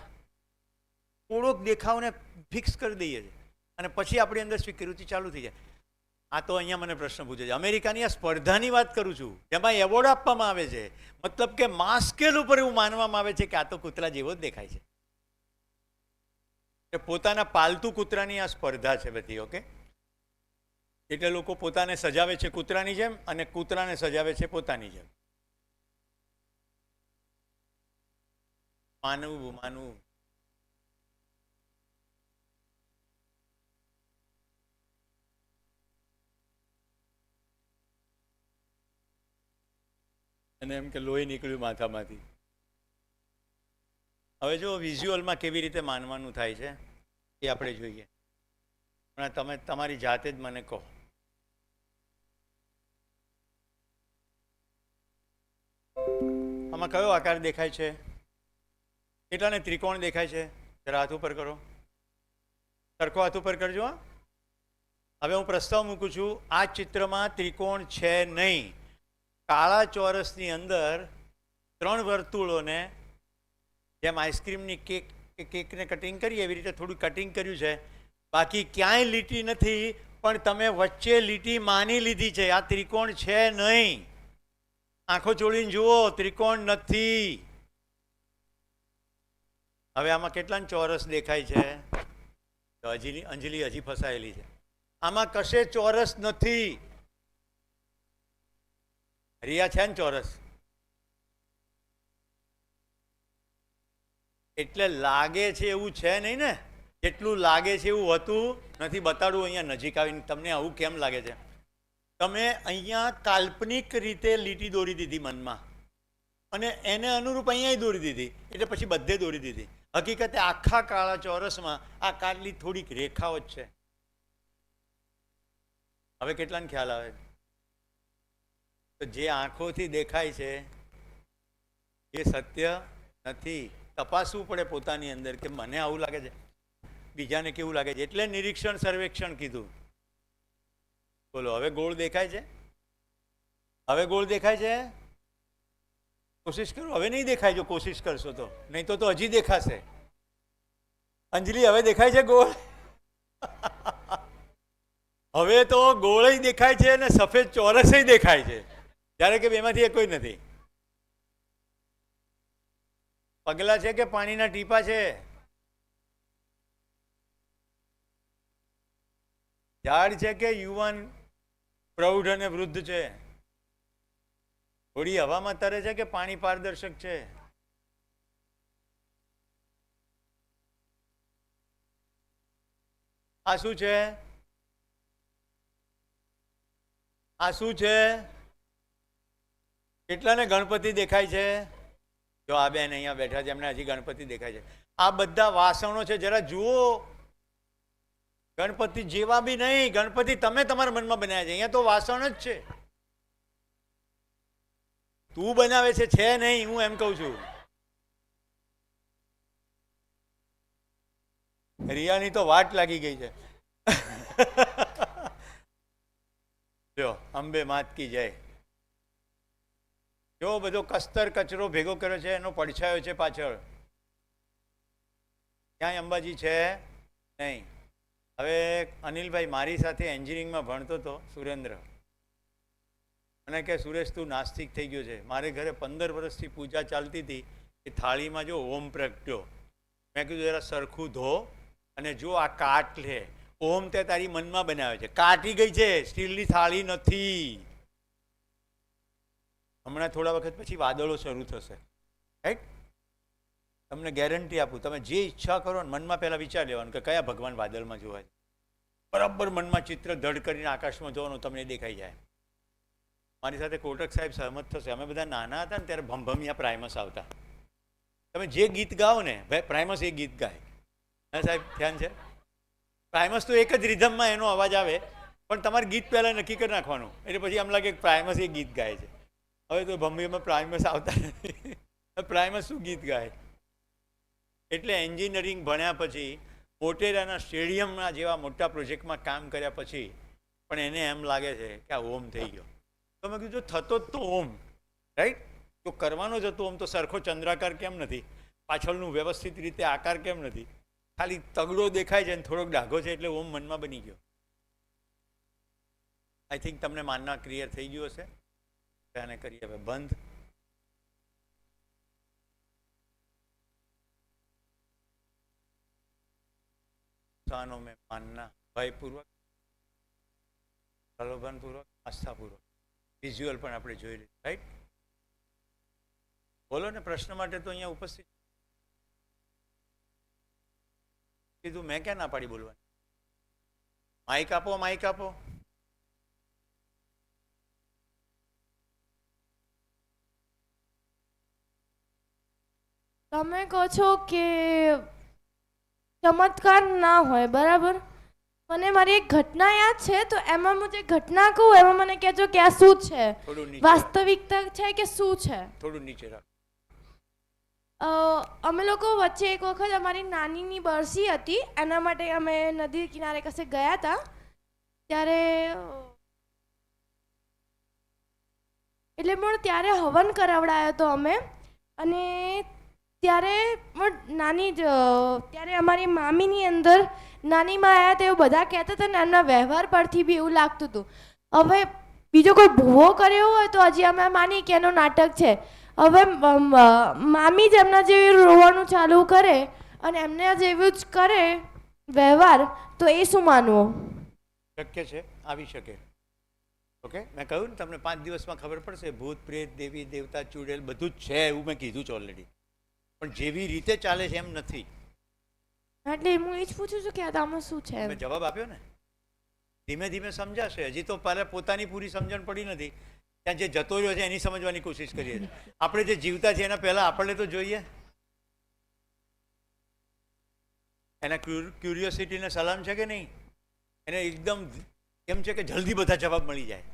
થોડોક દેખાવને ફિક્સ કરી દઈએ છીએ અને પછી આપણી અંદર સ્વીકૃતિ ચાલુ થઈ જાય. આ તો અહીંયા મને પ્રશ્ન પૂછે છે, અમેરિકાની આ સ્પર્ધાની વાત કરું છું, જેમાં એવોર્ડ આપવામાં આવે છે. મતલબ કે માસ સ્કેલ ઉપર એવું માનવામાં આવે છે કે આ તો કૂતરા જેવો જ દેખાય છે. પોતાના પાલતુ કૂતરાની આ સ્પર્ધા છે બધી. ઓકે, એટલે લોકો પોતાને સજાવે છે કૂતરાની જેમ અને કૂતરાને સજાવે છે પોતાની જેમ. માનવું માનવું. અને એમ કે લોહી નીકળ્યું માથામાંથી. હવે જો વિઝ્યુઅલમાં કેવી રીતે માનવાનું થાય છે એ આપણે જોઈએ. પણ તમે તમારી જાતે જ મને કહો. આમાં કયો આકાર દેખાય છે? કેટલાને ત્રિકોણ દેખાય છે? જરા હાથ ઉપર કરો, સરખો હાથ ઉપર કરજો. હવે હું પ્રસ્તાવ મૂકું છું, આ ચિત્રમાં ત્રિકોણ છે નહીં. કાળા ચોરસની અંદર 3 વર્તુળોને જેમ આઈસ્ક્રીમની કેકને કટિંગ કરીએ એવી રીતે થોડું કટિંગ કર્યું છે. બાકી ક્યાંય લીટી નથી, પણ તમે વચ્ચે લીટી માની લીધી છે. આ ત્રિકોણ છે નહીં. આંખો ચોળીને જુઓ, ત્રિકોણ નથી. હવે આમાં કેટલા ચોરસ દેખાય છે? તો અંજલિ હજી ફસાયેલી છે. આમાં કશે ચોરસ નથી. રિયા છે ને ચોરસ? એટલે લાગે છે એવું છે નહીં ને? જેટલું લાગે છે એવું હોતું નથી. બતાડું અહીંયા નજીક આવીને તમને આવું કેમ લાગે છે. તમે અહીંયા કાલ્પનિક રીતે લીટી દોરી દીધી મનમાં અને એને અનુરૂપ અહીંયા દોરી દીધી, એટલે પછી બધે દોરી દીધી. હકીકતે આખા કાળા ચોરસમાં આ કાળલી થોડીક રેખાઓ જ છે. હવે કેટલાને ખ્યાલ આવે? તો જે આંખોથી દેખાય છે એ સત્ય નથી. તપાસવું પડે પોતાની અંદર કે મને આવું લાગે છે, બીજાને કેવું લાગે છે. એટલે નિરીક્ષણ સર્વેક્ષણ કીધું. બોલો, હવે ગોળ દેખાય છે? હવે ગોળ દેખાય છે? કોશિશ કરો. હવે નહીં દેખાય જો કોશિશ કરશો તો, નહીં તો હજી દેખાશે. અંજલિ હવે દેખાય છે ગોળ? હવે તો ગોળ દેખાય છે અને સફેદ ચોરસ દેખાય છે, જ્યારે કે બેમાંથી કોઈ નથી. પગલા છે કે પાણીના ટીપા છે? ઝાડ છે કે યુવાન, પ્રૌઢ અને વૃદ્ધ છે? થોડી હવામાં તરે છે કે પાણી પારદર્શક છે? આ શું છે? આ શું છે? કેટલાને ગણપતિ દેખાય છે? જો આ બેન અહીંયા બેઠા છે, એમને હજી ગણપતિ દેખાય છે. આ બધા વાસણો છે, જરા જુઓ. ગણપતિ જેવા બી નહીં, ગણપતિ તમે તમારા મનમાં બનાવ્યા છે. અહીંયા તો વાસણ જ છે. તું બનાવે છે નહીં, હું એમ કહું છું. રિયાની તો વાટ લાગી ગઈ છે. જો અંબે માત કી જય. જો બધો કસ્તર કચરો ભેગો કર્યો છે, એનો પડછાયો છે પાછળ. ક્યાંય અંબાજી છે નહીં. હવે અનિલભાઈ મારી સાથે એન્જિનિયરિંગમાં ભણતો હતો, સુરેન્દ્ર. મને કે સુરેશ તું નાસ્તિક થઈ ગયો છે. મારે ઘરે 15 વર્ષથી પૂજા ચાલતી હતી. એ થાળીમાં જો ઓમ પ્રગટ્યો. મેં કીધું જરા સરખું ધો અને જો આ કાટ લે. ઓમ તે તારી મનમાં બનાવે છે, કાટી ગઈ છે, સ્ટીલની થાળી નથી. હમણાં થોડા વખત પછી વાદળો શરૂ થશે, રાઈટ? તમને ગેરંટી આપું, તમે જે ઈચ્છા કરો ને મનમાં પહેલાં વિચાર લેવાનું કે કયા ભગવાન વાદળમાં જોવા છે. બરાબર મનમાં ચિત્ર ધડ કરીને આકાશમાં જોવાનું, તમને દેખાઈ જાય. મારી સાથે કોટક સાહેબ સહમત થશે. અમે બધા નાના હતા ને ત્યારે ભમભમિયા પ્રાઇમસ આવતા. તમે જે ગીત ગાઓ ને ભાઈ, પ્રાઇમસ એ ગીત ગાય. હા સાહેબ, ધ્યાન છે? પ્રાઇમસ તો એક જ રિધમમાં એનો અવાજ આવે, પણ તમારે ગીત પહેલાં નક્કી કરી નાખવાનું, એટલે પછી આમ લાગે કે પ્રાઇમસ એ ગીત ગાય છે. હવે તો ભમભમિયામાં પ્રાઇમસ આવતા નથી. પ્રાઇમસ શું ગીત ગાય? એટલે એન્જિનિયરિંગ ભણ્યા પછી મોટેરાના સ્ટેડિયમના જેવા મોટા પ્રોજેક્ટમાં કામ કર્યા પછી પણ એને એમ લાગે છે કે આ ઓમ થઈ ગયો. તો મેં કીધું થતો જ તો ઓમ, રાઈટ? તો કરવાનો જ હતો ઓમ, તો સરખો ચંદ્રાકાર કેમ નથી? પાછળનું વ્યવસ્થિત રીતે આકાર કેમ નથી? ખાલી તગડો દેખાય છે અને થોડોક ડાઘો છે એટલે ઓમ મનમાં બની ગયો. આઈ થિંક તમને માનના ક્લિયર થઈ ગયું હશે. આને કરીએ હવે બંધ. સાનો મેં માનના ભયપૂર્વક, પ્રલોભનપૂર્વક, આસ્થાપૂર્વક. વિઝ્યુઅલ પણ આપણે જોઈ લઈએ, રાઈટ? બોલો ને, પ્રશ્ન માટે તો અહીંયા ઉપસ્થિત કીધું. મેં ક્યાં ના પાડી બોલવાની? માઇક આપો, માઇક આપો. તમે કહો છો કે ચમત્કાર ના હોય, બરાબર? મને મારી એક ઘટના યાદ છે, તો એમાં હું જે ઘટના કહું એમાં મને કહેજો કે આ શું છે, વાસ્તવિકતા છે કે શું છે. થોડું નીચે રાખ. અમે લોકો વચ્ચે એક વખત અમારી નાનીની બરસી હતી, એના માટે અમે નદી કિનારે કશે ગયા હતા. ત્યારે એટલે પણ ત્યારે હવન કરાવડાયો હતો અમે. અને ત્યારે ત્યારે અમારી મામીની અંદર નાનીમાં આવ્યા તો એવું બધા કહેતા હતા ને, એમના વ્યવહાર પરથી બી એવું લાગતું હતું. હવે બીજો કોઈ ભૂવો કર્યો હોય તો હજી અમે માની કે એનો નાટક છે. હવે મામી જ એમના જેવી રોવાનું ચાલુ કરે અને એમને જેવું જ કરે વ્યવહાર, તો એ શું માનવું? શક્ય છે, આવી શકે. ઓકે, મેં કહ્યું ને તમને 5 દિવસમાં ખબર પડશે. ભૂત, પ્રેત, દેવી, દેવતા, ચૂડેલ બધું જ છે એવું મેં કીધું છે ઓલરેડી. પણ જેવી રીતે ચાલે છે એમ નથી. એટલે હું એ જ પૂછું છું કે આમાં શું છે. મેં જવાબ આપ્યો ને. ધીમે ધીમે સમજાશે. હજી તો પહેલાં પોતાની પૂરી સમજણ પડી નથી. ત્યાં જે જતો રહ્યો છે એની સમજવાની કોશિશ કરીએ છીએ. આપણે જે જીવતા છે એના પહેલાં આપણને તો જોઈએ. એના ક્યુરિયોસિટીને સલામ છે કે નહીં? એને એકદમ એમ છે કે જલ્દી બધા જવાબ મળી જાય.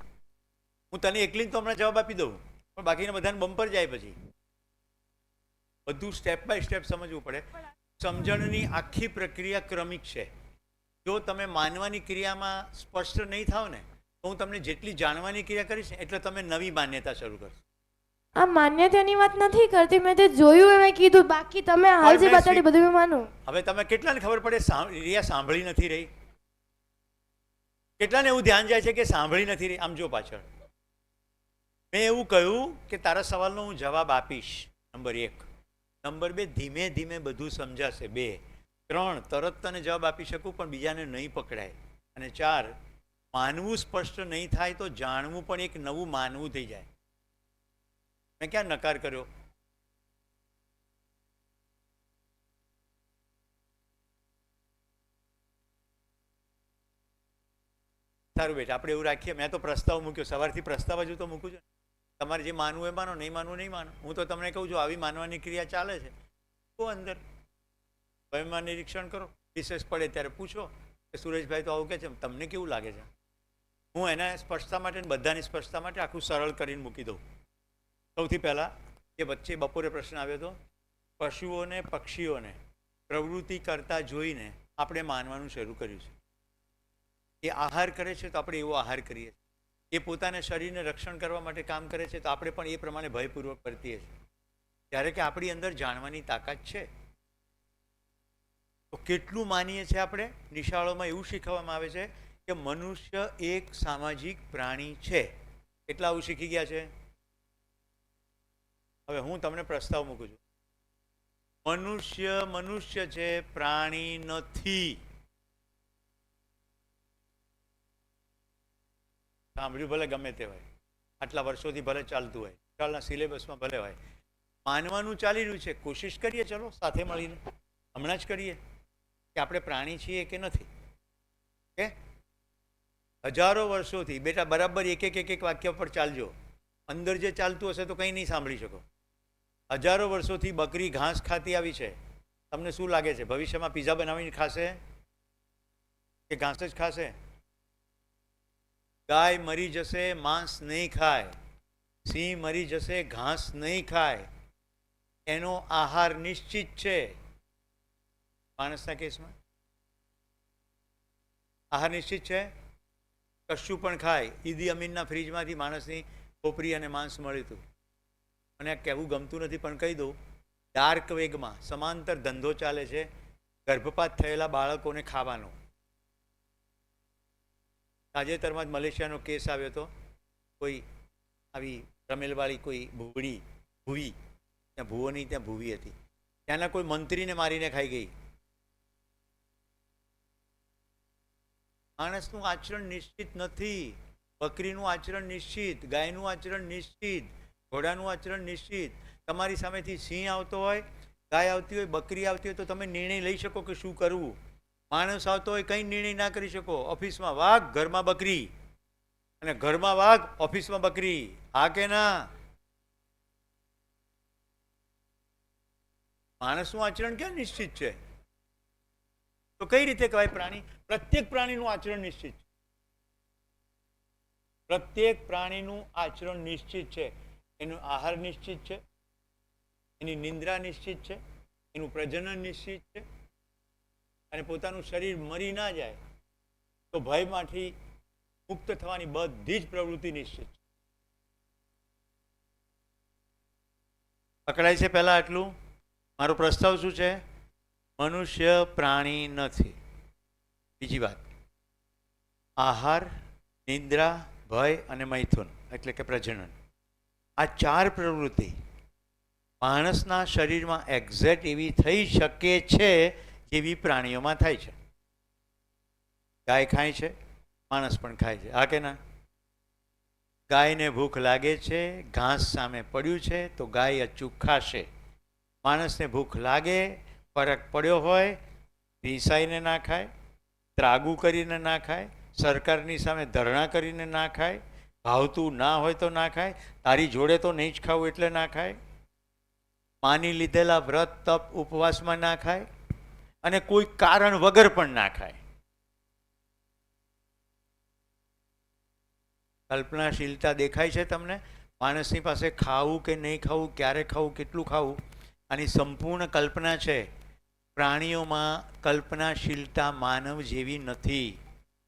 હું તને એકલી તો હમણાં જવાબ આપી દઉં, પણ બાકીના બધાને બમ્પર જાય. પછી બધું સ્ટેપ બાય સ્ટેપ સમજવું પડે. સમજણની આખી પ્રક્રિયા ક્રમિક છે. જો તમે માનવાની ક્રિયામાં સ્પષ્ટ નહીં થાવ ને તો હું તમને જેટલી જાણવાની ક્રિયા કરીશ એટલે તમે નવી માન્યતા શરૂ કરશો. આ માન્યતાની વાત નથી કરતી, મેં જે જોયું એ મેં કીધું. બાકી તમે હાલ જે બતાડી બધું મેં માનું. હવે તમે કેટલાને ખબર પડે રિયા સાંભળી નથી રહી? કેટલાને એવું ધ્યાન જાય છે કે સાંભળી નથી રહી? આમ જો પાછળ મેં એવું કહ્યું કે તારા સવાલનો હું જવાબ આપીશ. નંબર 1. નંબર 2, ધીમે ધીમે બધું સમજાશે. 2. 3, તરત તને જવાબ આપી શકું પણ બીજાને નહીં પકડાય. અને 4, માનવું સ્પષ્ટ નહીં થાય તો જાણવું પણ એક નવું માનવું થઈ જાય. મેં ક્યાં નકાર કર્યો? સારું બેટા, આપણે એવું રાખીએ. મેં તો પ્રસ્તાવ મૂક્યો, સવારથી પ્રસ્તાવ હજુ તો મૂકું છું. તમારે જે માનવું એ માનો, નહીં માનવું નહીં માનો. હું તો તમને કહું છું આવી માનવાની ક્રિયા ચાલે છે તો અંદર સ્વયંમાં નિરીક્ષણ કરો. વિશેષ પડે ત્યારે પૂછો કે સુરેશભાઈ તો આવું કે છે, તમને કેવું લાગે છે? હું એના સ્પષ્ટતા માટે બધાની સ્પષ્ટતા માટે આખું સરળ કરીને મૂકી દઉં. સૌથી પહેલાં એ વચ્ચે બપોરે પ્રશ્ન આવ્યો હતો, પશુઓને પક્ષીઓને પ્રવૃત્તિ કરતા જોઈને આપણે માનવાનું શરૂ કર્યું છે. એ આહાર કરે છે તો આપણે એવો આહાર કરીએ છીએ. એ પોતાના શરીરને રક્ષણ કરવા માટે કામ કરે છે તો આપણે પણ એ પ્રમાણે ભયપૂર્વક વર્તીએ છીએ. જ્યારે કે આપણી અંદર જાણવાની તાકાત છે. તો કેટલું માનીએ છીએ આપણે? નિશાળોમાં એવું શીખવવામાં આવે છે કે મનુષ્ય એક સામાજિક પ્રાણી છે. કેટલા આવું શીખી ગયા છે? હવે હું તમને પ્રસ્તાવ મૂકું છું. મનુષ્ય છે, પ્રાણી નથી. સાંભળ્યું ભલે ગમે તે હોય, આટલા વર્ષોથી ભલે ચાલતું હોય, શાળાના સિલેબસમાં ભલે હોય, માનવાનું ચાલી રહ્યું છે. કોશિશ કરીએ ચલો સાથે મળીને, હમણાં જ કરીએ કે આપણે પ્રાણી છીએ કે નથી. કે હજારો વર્ષોથી બેટા બરાબર એક વાક્ય પર ચાલજો. અંદર જે ચાલતું હશે તો કંઈ નહીં સાંભળી શકો. હજારો વર્ષોથી બકરી ઘાસ ખાતી આવી છે. તમને શું લાગે છે ભવિષ્યમાં પીઝા બનાવીને ખાશે કે ઘાસ જ ખાશે? ગાય મરી જશે, માંસ નહીં ખાય. સિંહ મરી જશે, ઘાસ નહીં ખાય. એનો આહાર નિશ્ચિત છે. માણસના કેસમાં આહાર નિશ્ચિત છે. કશું પણ ખાય. ઈદી અમીનના ફ્રીજમાંથી માણસની ખોપરી અને માંસ મળ્યું હતું. મને કહેવું ગમતું નથી પણ કહી દઉં, ડાર્ક વેગમાં સમાંતર ધંધો ચાલે છે ગર્ભપાત થયેલા બાળકોને ખાવાનો. તાજેતરમાં જ મલેશિયાનો કેસ આવ્યો હતો. કોઈ આવી રમેલવાળી કોઈ ભૂવી, ત્યાં ભૂવો નહીં ત્યાં ભૂવી હતી, ત્યાંના કોઈ મંત્રીને મારીને ખાઈ ગઈ. માણસનું આચરણ નિશ્ચિત નથી. બકરીનું આચરણ નિશ્ચિત, ગાયનું આચરણ નિશ્ચિત, ઘોડાનું આચરણ નિશ્ચિત. તમારી સામેથી સિંહ આવતો હોય, ગાય આવતી હોય, બકરી આવતી હોય તો તમે નિર્ણય લઈ શકો કે શું કરવું. માણસ આવતો હોય કંઈ નિર્ણય ના કરી શકો. ઓફિસમાં વાઘ, ઘરમાં બકરી, અને ઘરમાં વાઘ, ઓફિસમાં બકરી. હા કે ના? માણસનું આચરણ ક્યાં નિશ્ચિત છે? તો કઈ રીતે કહેવાય પ્રાણી? પ્રત્યેક પ્રાણીનું આચરણ નિશ્ચિત છે. પ્રત્યેક પ્રાણીનું આચરણ નિશ્ચિત છે. એનો આહાર નિશ્ચિત છે, એની નિંદ્રા નિશ્ચિત છે, એનું પ્રજનન નિશ્ચિત છે, અને પોતાનું શરીર મરી ના જાય તો ભયમાંથી મુક્ત થવાની બધી જ પ્રવૃત્તિ નિશ્ચિત છે. પકડાય છે? પહેલા આટલું. મારો પ્રસ્તાવ શું છે? મનુષ્ય પ્રાણી નથી. બીજી વાત, આહાર, નિંદ્રા, ભય અને મૈથુન એટલે કે પ્રજનન. આ 4 પ્રવૃત્તિ માણસના શરીરમાં એક્ઝેક્ટ એવી થઈ શકે છે જેવી પ્રાણીઓમાં થાય છે. ગાય ખાય છે, માણસ પણ ખાય છે, હા કે ના? ગાયને ભૂખ લાગે છે, ઘાસ સામે પડ્યું છે તો ગાય અચૂક ખાશે. માણસને ભૂખ લાગે, ફરક પડ્યો હોય, રીસાઈને ના ખાય, ત્રાગુ કરીને ના ખાય, સરકારની સામે ધરણા કરીને ના ખાય, ભાવતું ના હોય તો ના ખાય, તારી જોડે તો નહીં જ ખાવું એટલે ના ખાય, માની લીધેલા વ્રત તપ ઉપવાસમાં ના ખાય, અને કોઈ કારણ વગર પણ ના ખાય. કલ્પનાશીલતા દેખાય છે તમને? માણસની પાસે ખાવું કે નહીં ખાવું, ક્યારે ખાવું, કેટલું ખાવું, આની સંપૂર્ણ કલ્પના છે. પ્રાણીઓમાં કલ્પનાશીલતા માનવ જેવી નથી.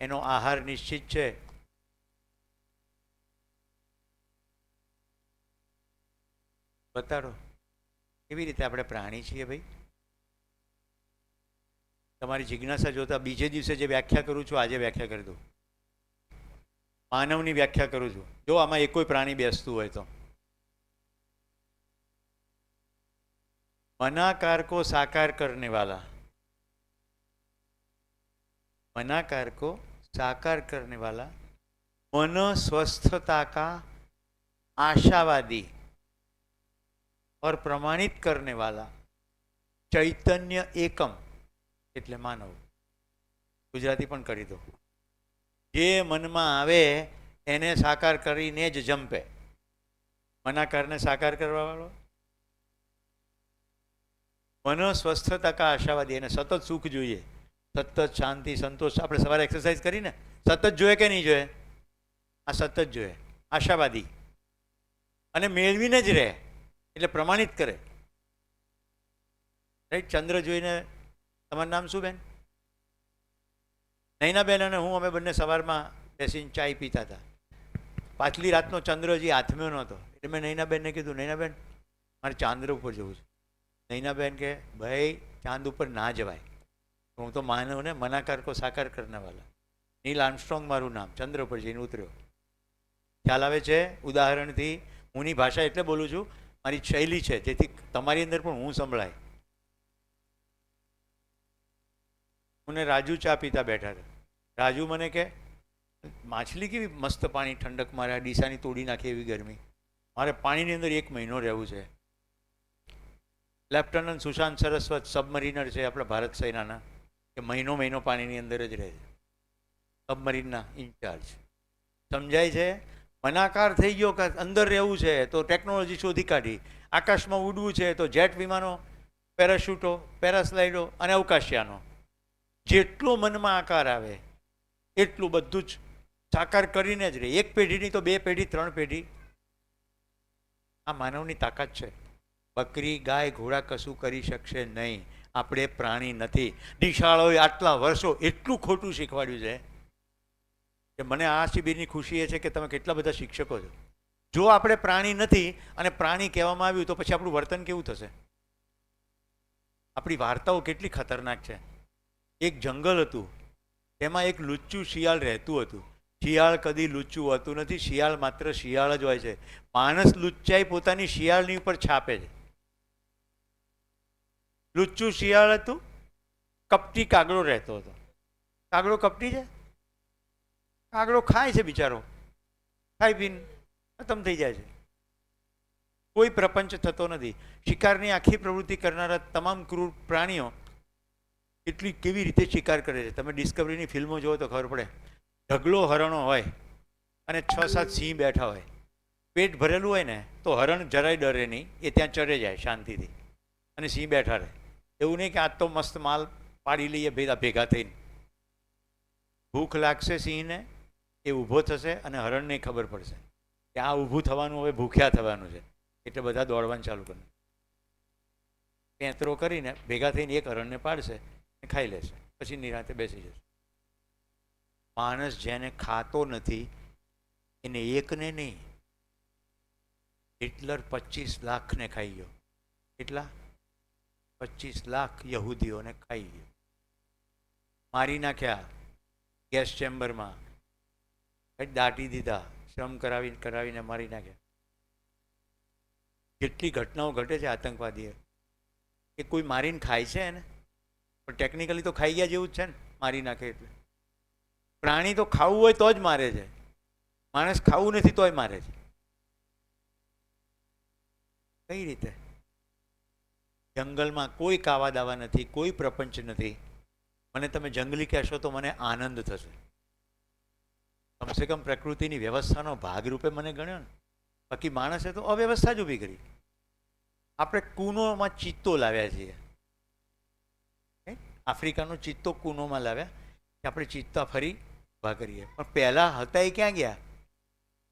એનો આહાર નિશ્ચિત છે. બતાડો કેવી રીતે આપણે પ્રાણી છીએ ભાઈ? તમારી જિજ્ઞાસા જોતા બીજે દિવસે જે વ્યાખ્યા કરું છું આજે વ્યાખ્યા કરી દઉં. માનવની વ્યાખ્યા કરું છું. જો આમાં એકોય પ્રાણી બેસતું હોય તો. मनाकार को साकार करने वाला, मनाकार को साकार करने वाला, मन स्वस्थता का आशावादी और प्रमाणित करने वाला चैतन्य एकम એટલે માનવ. ગુજરાતી પણ કરી દો. જે મનમાં આવે એને સાકાર કરીને જ જંપે. મનાકારને સાકાર કરવા વાળો, મનો સ્વસ્થતા કા આશાવાદી, એને સતત સુખ જોઈએ, સતત શાંતિ સંતોષ. આપણે સવારે એક્સરસાઇઝ કરીને સતત જોઈએ કે નહીં જોઈએ? આ સતત જોઈએ. આશાવાદી, અને મેળવીને જ રહે એટલે પ્રમાણિત કરે. રાઈટ? ચંદ્ર જોઈને, તમારું નામ શું બેન? નૈનાબેન અને હું અમે બંને સવારમાં બેસીને ચાય પીતા હતા. પાછલી રાતનો ચંદ્ર હજી હાથમ્યો નહોતો એટલે મેં નૈનાબેનને કીધું, નૈનાબેન મારે ચાંદ્ર ઉપર જવું છે. નૈનાબેન કે ભાઈ ચાંદ ઉપર ના જવાય. હું તો માનવને મનાકાર કો સાકાર કરને વાલા. નીલ આર્મસ્ટ્રોંગ મારું નામ, ચંદ્ર ઉપર જઈને ઉતર્યો. ખ્યાલ આવે છે? ઉદાહરણથી હુંની ભાષા એટલે બોલું છું, મારી શૈલી છે જેથી તમારી અંદર પણ હું સંભળાય. મને રાજુ ચા પીતા બેઠા હતા. રાજુ મને કે માછલી કેવી મસ્ત પાણી ઠંડક મારે, ડીસાની તોડી નાખે એવી ગરમી, મારે પાણીની અંદર 1 મહિનો રહેવું છે. લેફ્ટનન્ટ સુશાંત સરસ્વત સબમરીનર છે આપણા ભારત સેનાના, કે મહિનો પાણીની અંદર જ રહે છે, સબમરીનના ઇન્ચાર્જ. સમજાય છે? મનાકાર થઈ ગયો કે અંદર રહેવું છે તો ટેકનોલોજી શોધી કાઢી. આકાશમાં ઉડવું છે તો જેટ વિમાનો, પેરાશૂટો, પેરાસ્લાઇડો અને અવકાશયાનો. જેટલો મનમાં આકાર આવે એટલું બધું જ સાકાર કરીને જ રહે. 1 પેઢીની તો 2 પેઢી 3 પેઢી. આ માનવની તાકાત છે. બકરી ગાય ઘોડા કશું કરી શકશે નહીં. આપણે પ્રાણી નથી. નિશાળોએ આટલા વર્ષો એટલું ખોટું શીખવાડ્યું છે કે મને આ શિબિરની ખુશી એ છે કે તમે કેટલા બધા શિક્ષકો છો. જો આપણે પ્રાણી નથી અને પ્રાણી કહેવામાં આવ્યું તો પછી આપણું વર્તન કેવું થશે? આપણી વાર્તાઓ કેટલી ખતરનાક છે. એક જંગલ હતું, તેમાં એક લુચ્ચું શિયાળ રહેતું હતું. શિયાળ કદી લુચ્ચું હોતું નથી, શિયાળ માત્ર શિયાળ જ હોય છે. માણસ લુચ્ચાઈ પોતાની શિયાળની ઉપર છાપે છે. લુચ્ચું શિયાળ હતું, કપટી કાગડો રહેતો હતો. કાગડો કપટી છે? કાગડો ખાય છે બિચારો, ખાઈ પીને ખતમ થઈ જાય છે. કોઈ પ્રપંચ થતો નથી. શિકારની આખી પ્રવૃત્તિ કરનારા તમામ ક્રૂર પ્રાણીઓ એટલી કેવી રીતે શિકાર કરે છે તમે ડિસ્કવરીની ફિલ્મો જુઓ તો ખબર પડે. ઢગલો હરણો હોય અને 6-7 સિંહ બેઠા હોય. પેટ ભરેલું હોય ને તો હરણ જરાય ડરે નહીં, એ ત્યાં ચડે જાય શાંતિથી, અને સિંહ બેઠા રહે. એવું નહીં કે આજ તો મસ્ત માલ પાડી લઈએ ભેગા થઈને. ભૂખ લાગશે સિંહને, એ ઊભો થશે અને હરણને ખબર પડશે કે આ ઊભું થવાનું, હવે ભૂખ્યા થવાનું છે, એટલે બધા દોડવાનું ચાલુ કરે. પેંતરો કરીને ભેગા થઈને એક હરણને પાડશે, ખાઈ લેશે, પછી નિરાંતે બેસી જશે. માણસ જેને ખાતો નથી એને એકને નહીં, હિટલર 25 લાખને ખાઈ ગયો. કેટલા? 25 લાખ યહૂદીઓને ખાઈ ગયો, મારી નાખ્યા ગેસ ચેમ્બરમાં. દાટી દીધા, શ્રમ કરાવીને મારી નાખ્યા. કેટલી ઘટનાઓ ઘટે છે આતંકવાદીઓ. એ કોઈ મારીને ખાય છે એને, પણ ટેકનિકલી તો ખાઈ ગયા જેવું જ છે ને, મારી નાખે એટલે. પ્રાણી તો ખાવું હોય તો જ મારે છે, માણસ ખાવું નથી તોય મારે છે. કઈ રીતે? જંગલમાં કોઈ કાવા દાવા નથી, કોઈ પ્રપંચ નથી. મને તમે જંગલી કહેશો તો મને આનંદ થશે. કમસે કમ પ્રકૃતિની વ્યવસ્થાનો ભાગરૂપે મને ગણ્યો ને. બાકી માણસે તો અવ્યવસ્થા જ ઊભી કરી. આપણે કૂનોમાં ચિત્તો લાવ્યા છીએ. આફ્રિકાનો ચિત્તો કૂનોમાં લાવ્યા કે આપણે ચિત્તા ફરી ઊભા કરીએ. પણ પહેલાં હતા એ ક્યાં ગયા?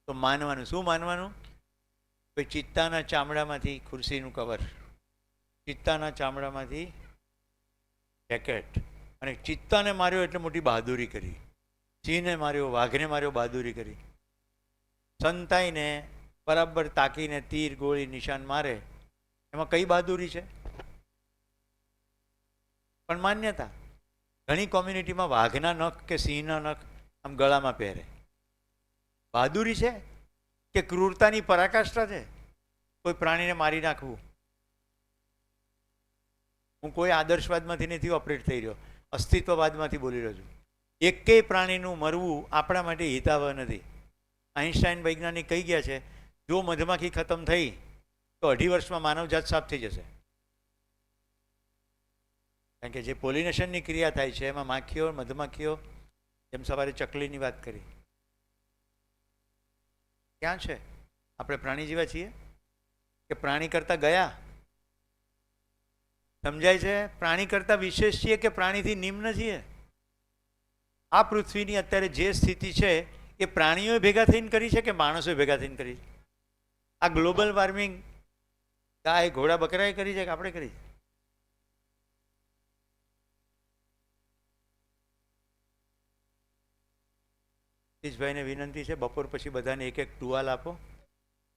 તો માનવાનું શું માનવાનું? ભાઈ ચિત્તાના ચામડામાંથી ખુરશીનું કવર, ચિત્તાના ચામડામાંથી જેકેટ, અને ચિત્તાને માર્યો એટલે મોટી બહાદુરી કરી. સિંહને માર્યો, વાઘને માર્યો, બહાદુરી કરી. સંતાઈને બરાબર તાકીને તીર ગોળી નિશાન મારે, એમાં કઈ બહાદુરી છે? પણ માન્યતા. ઘણી કોમ્યુનિટીમાં વાઘના નખ કે સિંહના નખ આમ ગળામાં પહેરે. બહાદુરી છે કે ક્રૂરતાની પરાકાષ્ઠા છે કોઈ પ્રાણીને મારી નાખવું? હું કોઈ આદર્શવાદમાંથી નથી ઓપરેટ થઈ રહ્યો, અસ્તિત્વવાદમાંથી બોલી રહ્યો છું. એકેય પ્રાણીનું મરવું આપણા માટે હિતાવહ નથી. આઈન્સ્ટાઈન વૈજ્ઞાનિક કહી ગયા છે, જો મધમાખી ખતમ થઈ તો 2.5 વર્ષમાં માનવજાત સાફ થઈ જશે. કારણ કે જે પોલિનેશનની ક્રિયા થાય છે એમાં માખીઓ, મધમાખીઓ, જેમ સવારે ચકલીની વાત કરી, ક્યાં છે? આપણે પ્રાણી જેવા છીએ કે પ્રાણી કરતાં ગયા? સમજાય છે? પ્રાણી કરતાં વિશેષ છીએ કે પ્રાણીથી નિમ્ન છીએ? આ પૃથ્વીની અત્યારે જે સ્થિતિ છે એ પ્રાણીઓએ ભેગા થઈને કરી છે કે માણસોએ ભેગા થઈને કરી છે? આ ગ્લોબલ વોર્મિંગ ગાય, ઘોડા, બકરાએ કરી છે કે આપણે કરી? સતીશભાઈને વિનંતી છે, બપોર પછી બધાને એક એક ટુવાલ આપો.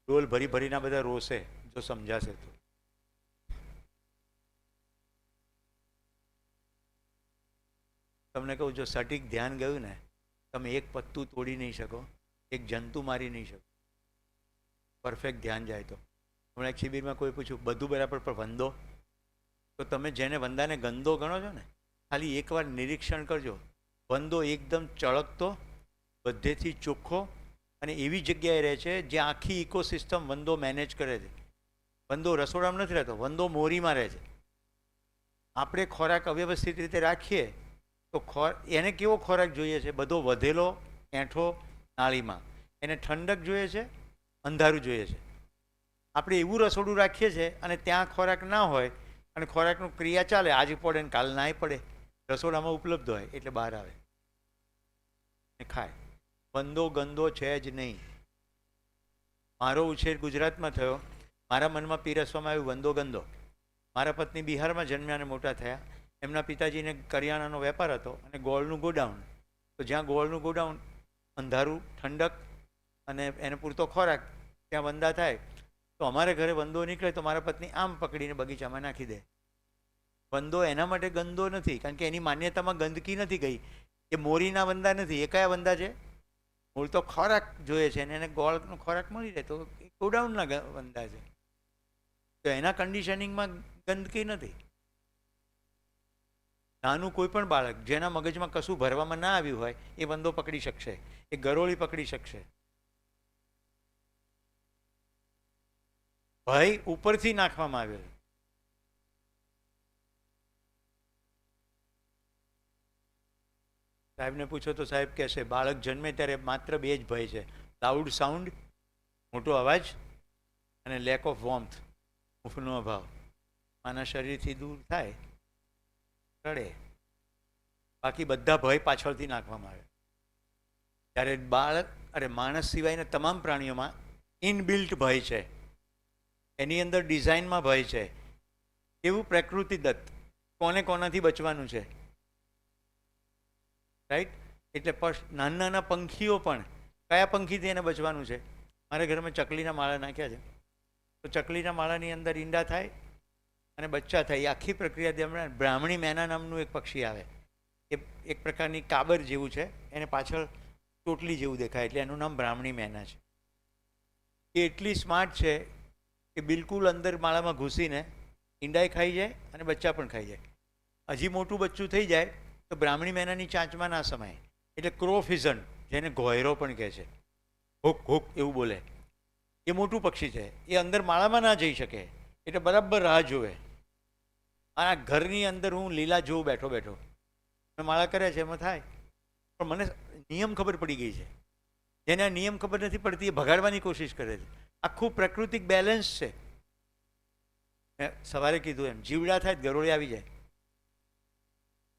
ડોલ ભરી ભરીના બધા રોશે જો સમજાશે તો. તમને કહું, જો સટીક ધ્યાન ગયું ને, તમે એક પત્તું તોડી નહીં શકો, એક જંતુ મારી નહીં શકો. પરફેક્ટ ધ્યાન જાય તો. હમણાં એક શિબિરમાં કોઈ પૂછ્યું બધું બરાબર પણ વંદો, તો તમે જેને વંદાને ગંદો ગણો છો ને, ખાલી એકવાર નિરીક્ષણ કરજો. વંદો એકદમ ચળકતો, બધેથી ચોખ્ખો અને એવી જગ્યાએ રહે છે જ્યાં આખી ઇકોસિસ્ટમ વંદો મેનેજ કરે છે. વંદો રસોડામાં નથી રહેતો, વંદો મોરીમાં રહે છે. આપણે ખોરાક અવ્યવસ્થિત રીતે રાખીએ તો એને કેવો ખોરાક જોઈએ છે? બધો વધેલો, એંઠો, નાળીમાં. એને ઠંડક જોઈએ છે, અંધારું જોઈએ છે. આપણે એવું રસોડું રાખીએ છીએ અને ત્યાં ખોરાક ના હોય અને ખોરાકનું ક્રિયા ચાલે, આજે પડે ને કાલ નાય પડે, રસોડામાં ઉપલબ્ધ હોય એટલે બહાર આવે ને ખાય. વંદો ગંદો છે જ નહીં. મારો ઉછેર ગુજરાતમાં થયો, મારા મનમાં પીરસવામાં આવ્યું વંદો ગંદો. મારા પત્ની બિહારમાં જન્મ્યા અને મોટા થયા. એમના પિતાજીને કરિયાણાનો વેપાર હતો અને ગોળનું ગોડાઉન. તો જ્યાં ગોળનું ગોડાઉન, અંધારું, ઠંડક અને એને પૂરતો ખોરાક, ત્યાં વંદા થાય. તો અમારે ઘરે વંદો નીકળે તો મારા પત્ની આમ પકડીને બગીચામાં નાખી દે. વંદો એના માટે ગંદો નથી, કારણ કે એની માન્યતામાં ગંદકી નથી ગઈ. એ મોરીના વંદા નથી. એ કયા વંદા છે? મૂળ તો ખોરાક જોઈએ છે અને એને ગોળનો ખોરાક મળી રહે તો એ ગોડાઉનના વંદા છે. તો એના કન્ડિશનિંગમાં ગંદકી નથી. નાનું કોઈ પણ બાળક જેના મગજમાં કશું ભરવામાં ના આવ્યું હોય એ વંદો પકડી શકશે, એ ગરોળી પકડી શકશે. ભય ઉપરથી નાખવામાં આવ્યો છે. સાહેબને પૂછો તો સાહેબ કહેશે બાળક જન્મે ત્યારે માત્ર 2 જ ભય છે, લાઉડ સાઉન્ડ, મોટો અવાજ, અને લેક ઓફ વોર્મથ, હૂંફનો અભાવ. આના શરીરથી દૂર થાય રડે. બાકી બધા ભય પાછળથી નાખવામાં આવે. ત્યારે બાળક માણસ સિવાયના તમામ પ્રાણીઓમાં ઇનબિલ્ટ ભય છે, એની અંદર ડિઝાઇનમાં ભય છે. એવું પ્રકૃતિદત્ત કોને કોનાથી બચવાનું છે, રાઈટ? એટલે નાના નાના પંખીઓ પણ કયા પંખીથી એને બચવાનું છે? મારા ઘરમાં ચકલીના માળા નાખ્યા છે, તો ચકલીના માળાની અંદર ઈંડા થાય અને બચ્ચા થાય. એ આખી પ્રક્રિયા દરમિયાન બ્રાહ્મણી મેના નામનું એક પક્ષી આવે, એ એક પ્રકારની કાબર જેવું છે, એને પાછળ ટોટલી જેવું દેખાય, એટલે એનું નામ બ્રાહ્મણી મેના છે. એ એટલી સ્માર્ટ છે કે બિલકુલ અંદર માળામાં ઘૂસીને ઈંડાઈ ખાઈ જાય અને બચ્ચા પણ ખાઈ જાય. હજી મોટું બચ્ચું થઈ જાય તો બ્રાહ્મણી મેનાની ચાંચમાં ના સમાય, એટલે ક્રોફિઝન, જેને ઘોયરો પણ કહે છે, હુક હુક એવું બોલે, એ મોટું પક્ષી છે. એ અંદર માળામાં ના જઈ શકે, એટલે બરાબર રાહ જોવે. આ ઘરની અંદર હું લીલા જોઉં બેઠો બેઠો, મેં માળા કર્યા છે એમાં થાય, પણ મને નિયમ ખબર પડી ગઈ છે. જેને આ નિયમ ખબર નથી પડતી એ ભગાડવાની કોશિશ કરે છે. આખું પ્રાકૃતિક બેલેન્સ છે. મેં સવારે કીધું એમ, જીવડા થાય ગરોળી આવી જાય.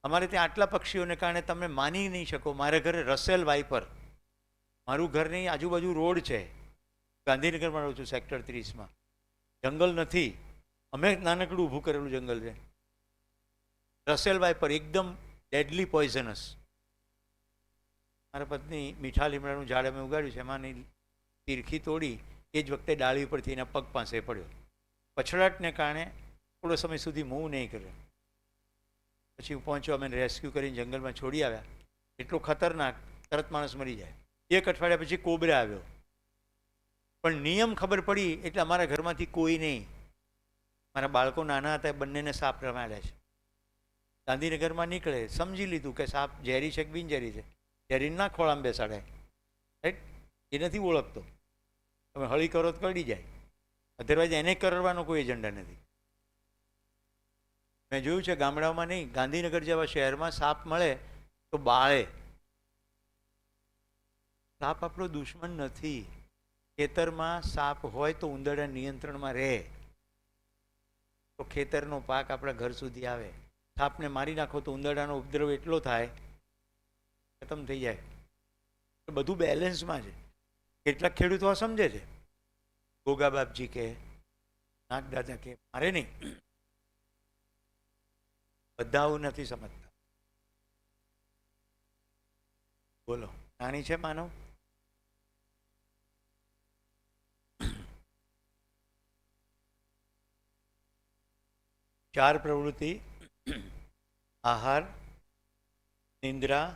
અમારે ત્યાં આટલા પક્ષીઓને કારણે તમે માની નહીં શકો. મારા ઘરે રસેલ વાઇપર, મારું ઘરની આજુબાજુ રોડ છે, ગાંધીનગરમાં રહું છું સેક્ટર 30માં, જંગલ નથી, અમે નાનકડું ઊભું કરેલું જંગલ છે. રસેલ વાઇપર એકદમ ડેડલી પોઈઝનસ. મારા પત્ની મીઠા લીમડાનું ઝાડ અમે ઉગાડ્યું છે, એમાંની તીરખી તોડી એ જ વખતે ડાળી પરથી એના પગ પાસે પડ્યો. પછડાટને કારણે થોડો સમય સુધી મૂવ નહીં કર્યો. પછી હું પહોંચ્યો, અમે રેસ્ક્યુ કરીને જંગલમાં છોડી આવ્યા. એટલો ખતરનાક, તરત માણસ મરી જાય. 1 અઠવાડિયા પછી કોબરા આવ્યો, પણ નિયમ ખબર પડી એટલે અમારા ઘરમાંથી કોઈ નહીં. મારા બાળકો નાના હતા, એ બંનેને સાપ રમાડ્યા છે. ગાંધીનગરમાં નીકળે, સમજી લીધું કે સાપ ઝેરી છે કે બિનઝેરી છે. ઝેરીના ખોળામાં બેસાડે, રાઈટ? એ નથી ઓળખતો. તમે હળી કરો તો કરડી જાય, અધરવાઇઝ એને કરવાનો કોઈ એજન્ડા નથી. મેં જોયું છે ગામડાઓમાં નહીં, ગાંધીનગર જેવા શહેરમાં સાપ મળે તો બાળે. સાપ આપણો દુશ્મન નથી. ખેતરમાં સાપ હોય તો ઉંદરડા નિયંત્રણમાં રહે, તો ખેતરનો પાક આપણા ઘર સુધી આવે. સાપને મારી નાખો તો ઉંદરડાનો ઉપદ્રવ એટલો થાય, ખતમ થઈ જાય. બધું બેલેન્સમાં છે. કેટલાક ખેડૂતો આ સમજે છે, ગોગા બાપજી કે નાગદાદા કે, મારે નહીં, બધા આવું નથી સમજતા. બોલો, નાની છે માનવ? ચાર પ્રવૃત્તિ: આહાર, નિંદ્રા,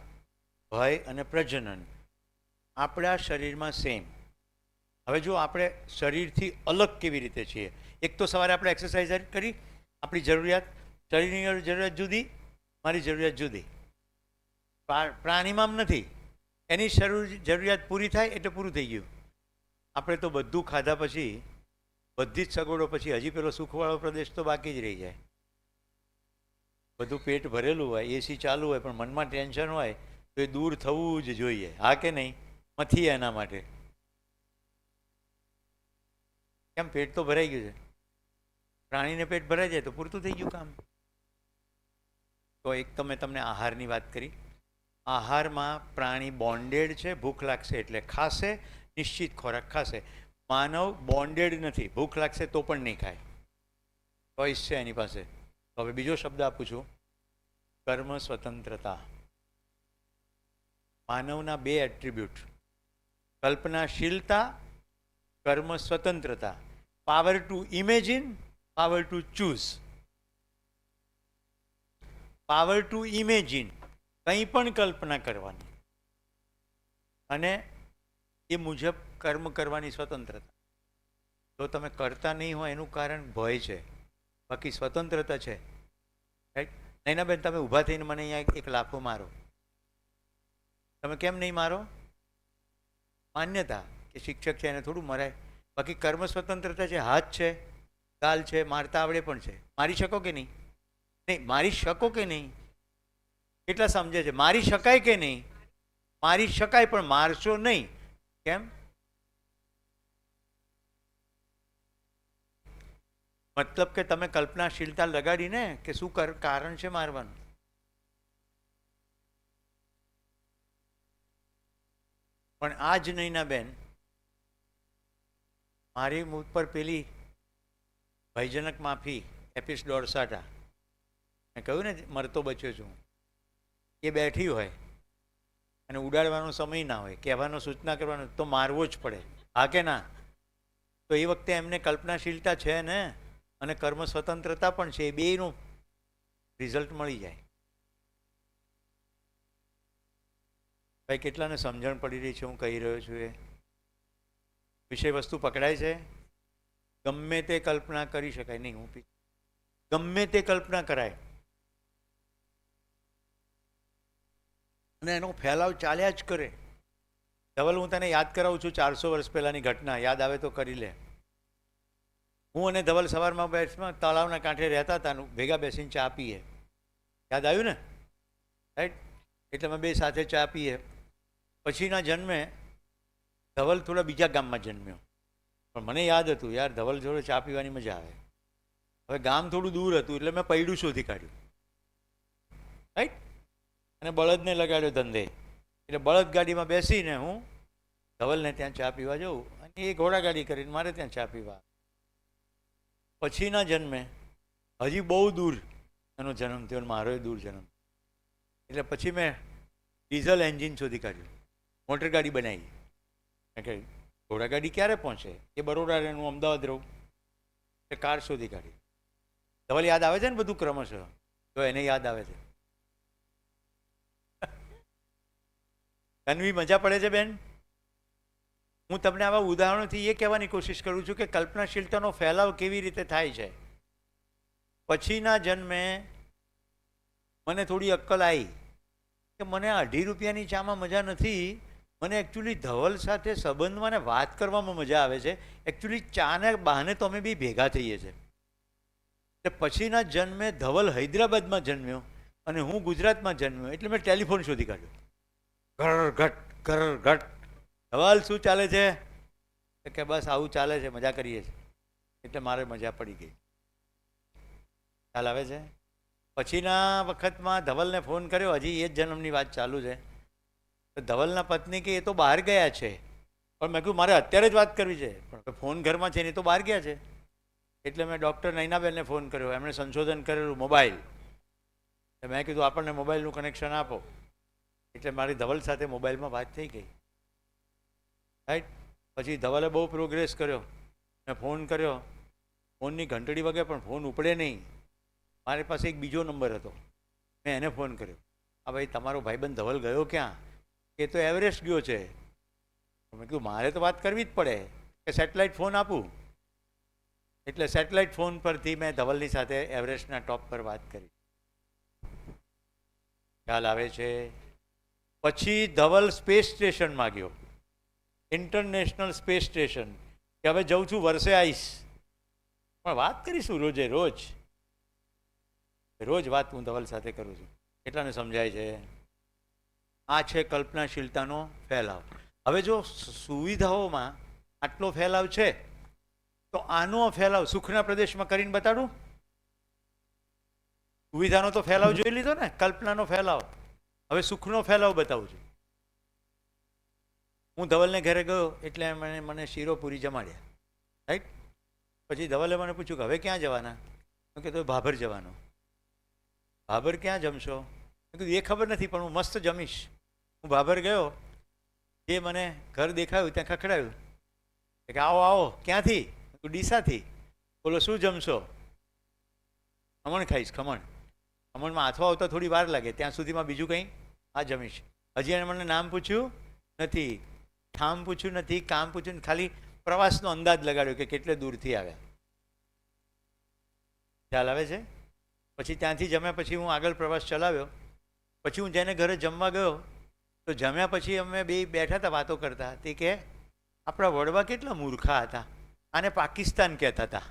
ભય અને પ્રજનન આપણા શરીરમાં સેમ. હવે જો આપણે શરીરથી અલગ કેવી રીતે છીએ? એક તો સવારે આપણે એક્સરસાઇઝ કરી, આપણી જરૂરિયાત, શરીરની જરૂરિયાત જુદી, મારી જરૂરિયાત જુદી. પ્રાણીમાં નથી, એની જરૂરિયાત પૂરી થાય એટલે પૂરું થઈ ગયું. આપણે તો બધું ખાધા પછી, બધી જ સગવડો પછી હજી પેલો સુખવાળો પ્રદેશ તો બાકી જ રહી જાય. બધું પેટ ભરેલું હોય, એસી ચાલુ હોય, પણ મનમાં ટેન્શન હોય તો એ દૂર થવું જ જોઈએ. હા કે નહીં? મથી એના માટે કેમ? પેટ તો ભરાઈ ગયું છે. પ્રાણીને પેટ ભરાઈ જાય તો પૂરતું થઈ ગયું કામ. તો એક તો મેં તમને આહારની વાત કરી. આહારમાં પ્રાણી બોન્ડેડ છે, ભૂખ લાગશે એટલે ખાશે, નિશ્ચિત ખોરાક ખાશે. માનવ બોન્ડેડ નથી, ભૂખ લાગશે તો પણ નહીં ખાય, ચોઈસ છે એની પાસે. હવે બીજો શબ્દ આપું છું, કર્મ સ્વતંત્રતા. માનવના 2 એટ્રીબ્યુટ: કલ્પનાશીલતા, કર્મ સ્વતંત્રતા. Power to imagine, power to choose. Power to imagine, કંઈ પણ કલ્પના કરવાની, અને એ મુજબ કર્મ કરવાની સ્વતંત્રતા. જો તમે કરતા નહીં હોય એનું કારણ ભય છે, બાકી સ્વતંત્રતા છે, રાઈટ? નૈના બેન, તમે ઊભા થઈને મને અહીંયા એક લાફો મારો, તમે કેમ નહીં મારો? માન્યતા કે શિક્ષક છે એને થોડું મરાય. બાકી કર્મ સ્વતંત્રતા છે, હાથ છે, ગાલ છે, મારતા આવડે પણ છે. મારી શકો કે નહીં? નહીં. મારી શકો કે નહીં? કેટલા સમજે છે? મારી શકાય કે નહીં? મારી શકાય, પણ મારશો નહીં. કેમ? મતલબ કે તમે કલ્પનાશીલતા લગાડીને કે શું કારણ છે મારવાનું. પણ આ જ નહીં ના બેન, મારી ઉપર પેલી ભયજનક માફી એપિસ ડોર્સાટા, મેં કહ્યું ને મરતો બચ્યો છું, એ બેઠી હોય અને ઉડાડવાનો સમય ના હોય, કહેવાનો સૂચના કરવાનો, તો મારવો જ પડે. હા કે ના? તો એ વખતે એમને કલ્પનાશીલતા છે ને, અને કર્મ સ્વતંત્રતા પણ છે. એ બેયનું રિઝલ્ટ મળી જાય. ભાઈ કેટલાને સમજણ પડી રહી છે હું કહી રહ્યો છું? એ વિષય વસ્તુ પકડાય છે? ગમે તે કલ્પના કરી શકાય નહીં, હું ગમે તે કલ્પના કરાય અને એનો ફેલાવ ચાલ્યા જ કરે. ધવલ, હું તને યાદ કરાવું છું 400 વર્ષ પહેલાંની ઘટના. યાદ આવે તો કરી લે. હું અને ધવલ સવારમાં બેસમાં તળાવના કાંઠે રહેતા હતા, ભેગા બેસીને ચા પીએ. યાદ આવ્યું ને? રાઈટ. એટલે અમે બે સાથે ચા પીએ. પછીના જન્મે ધવલ થોડા બીજા ગામમાં જન્મ્યો, પણ મને યાદ હતું યાર ધવલ જોડે ચા પીવાની મજા આવે. હવે ગામ થોડું દૂર હતું એટલે મેં પૈડું શોધી કાઢ્યું. રાઈટ. અને બળદને લગાડ્યો ધંધે. એટલે બળદ ગાડીમાં બેસીને હું ધવલને ત્યાં ચા પીવા જાઉં અને એ ઘોડાગાડી કરીને મારે ત્યાં ચા પીવા. પછીના જન્મે હજી બહુ દૂર એનો જન્મ થયો, મારો દૂર જન્મ. એટલે પછી મેં ડીઝલ એન્જિન શોધી કાઢ્યું, મોટર ગાડી બનાવી. કે ઘોડાગાડી ક્યારે પહોંચે? એ બરોડા રહે, હું અમદાવાદ રહું. એટલે કાર શોધી કાઢી. ધવલ યાદ આવે છે ને બધું ક્રમશઃ? તો એને યાદ આવે છે. તન્વી, મજા પડે છે બેન? હું તમને આવા ઉદાહરણોથી એ કહેવાની કોશિશ કરું છું કે કલ્પનાશીલતાનો ફેલાવ કેવી રીતે થાય છે. પછીના જન્મે મને થોડી અક્કલ આવી કે મને 2.5 રૂપિયાની ચામાં મજા નથી, મને એકચ્યુઅલી ધવલ સાથે સંબંધમાં ને વાત કરવામાં મજા આવે છે. એકચ્યુઅલી ચાને બહાને તો અમે બી ભેગા થઈએ છીએ. એટલે પછીના જન્મે ધવલ હૈદરાબાદમાં જન્મ્યો અને હું ગુજરાતમાં જન્મ્યો. એટલે મેં ટેલિફોન શોધી કાઢ્યો. ઘર ઘટ. ધવલ, શું ચાલે છે? કે બસ આવું ચાલે છે, મજા કરીએ છીએ. એટલે મારે મજા પડી ગઈ. ખ્યાલ આવે છે? પછીના વખતમાં ધવલને ફોન કર્યો, હજી એ જ જન્મની વાત ચાલુ છે. તો ધવલના પત્ની કે એ તો બહાર ગયા છે, પણ મેં કહ્યું મારે અત્યારે જ વાત કરવી છે. પણ ફોન ઘરમાં છે ને, એ તો બહાર ગયા છે. એટલે મેં ડૉક્ટર નૈનાબેનને ફોન કર્યો. એમણે સંશોધન કરેલું મોબાઈલ. મેં કીધું આપણને મોબાઈલનું કનેક્શન આપો. એટલે મારી ધવલ સાથે મોબાઈલમાં વાત થઈ ગઈ. રાઈટ. પછી ધવલે બહુ પ્રોગ્રેસ કર્યો. મેં ફોન કર્યો, ફોનની ઘંટડી વગે પણ ફોન ઉપડે નહીં. મારી પાસે એક બીજો નંબર હતો, મેં એને ફોન કર્યો. હા ભાઈ, તમારો ભાઈબંધ ધવલ ગયો ક્યાં? એ તો એવરેસ્ટ ગયો છે. મેં કીધું મારે તો વાત કરવી જ પડે કે સેટેલાઇટ ફોન આપું. એટલે સેટેલાઇટ ફોન પરથી મેં ધવલની સાથે એવરેસ્ટના ટોપ પર વાત કરી. ખ્યાલ આવે છે? પછી ધવલ સ્પેસ સ્ટેશનમાં ગયો, ઇન્ટરનેશનલ સ્પેસ સ્ટેશન, કે હવે જઉં છું, વર્ષે આવીશ. પણ વાત કરીશું રોજે રોજ વાત હું ધવલ સાથે કરું છું. કેટલાને સમજાય છે? આ છે કલ્પનાશીલતાનો ફેલાવ. હવે જો સુવિધાઓમાં આટલો ફેલાવ છે તો આનો ફેલાવ સુખના પ્રદેશમાં કરીને બતાડું. સુવિધાનો તો ફેલાવ જોઈ લીધો ને, કલ્પનાનો ફેલાવ. હવે સુખનો ફેલાવ બતાવું છું. હું ધવલને ઘરે ગયો એટલે મને શીરોપુરી જમાડ્યા. રાઈટ. પછી ધવલે મને પૂછ્યું કે હવે ક્યાં જવાના? મેં કીધું ભાભર જવાનો. ભાભર ક્યાં જમશો? મેં કીધું એ ખબર નથી, પણ હું મસ્ત જમીશ. હું ભાભર ગયો, જે મને ઘર દેખાયું ત્યાં ખખડાયું કે આવો આવો. ક્યાંથી? ડીસાથી. બોલો શું જમશો? ખમણ ખાઈશ. ખમણમાં હાથવા આવતા થોડી વાર લાગે, ત્યાં સુધીમાં બીજું કંઈ આ જમીશ. હજી એને મને નામ પૂછ્યું નથી, ઠામ પૂછ્યું નથી, કામ પૂછ્યું નથી, ખાલી પ્રવાસનો અંદાજ લગાડ્યો કે કેટલે દૂરથી આવ્યા. ખ્યાલ આવે છે? પછી ત્યાંથી જમ્યા પછી હું આગળ પ્રવાસ ચલાવ્યો. પછી હું જેને ઘરે જમવા ગયો તો જમ્યા પછી અમે બે બેઠા હતા વાતો કરતા. તે કે આપણા વડવા કેટલા મૂર્ખા હતા, આને પાકિસ્તાન કહેતા હતા.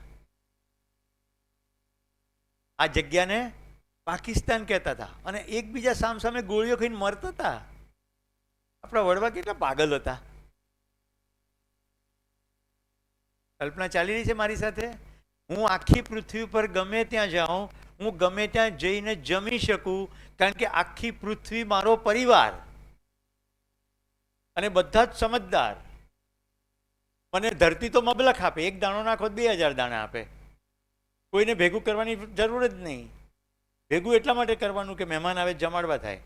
આ જગ્યાને પાકિસ્તાન કહેતા હતા અને એકબીજા સામસામે ગોળીઓ ખાઈને મરતા હતા. આપણા વડવા કેટલા પાગલ હતા. કલ્પના ચાલી રહી છે મારી સાથે? હું આખી પૃથ્વી પર ગમે ત્યાં જાઉં, હું ગમે ત્યાં જઈને જમી શકું, કારણ કે આખી પૃથ્વી મારો પરિવાર અને બધા જ સમજદાર. મને ધરતી તો મબલખ આપે, એક દાણો નાખો 2000 દાણા આપે. કોઈને ભેગું કરવાની જરૂર જ નહીં. ભેગું એટલા માટે કરવાનું કે મહેમાન આવે જમાડવા થાય,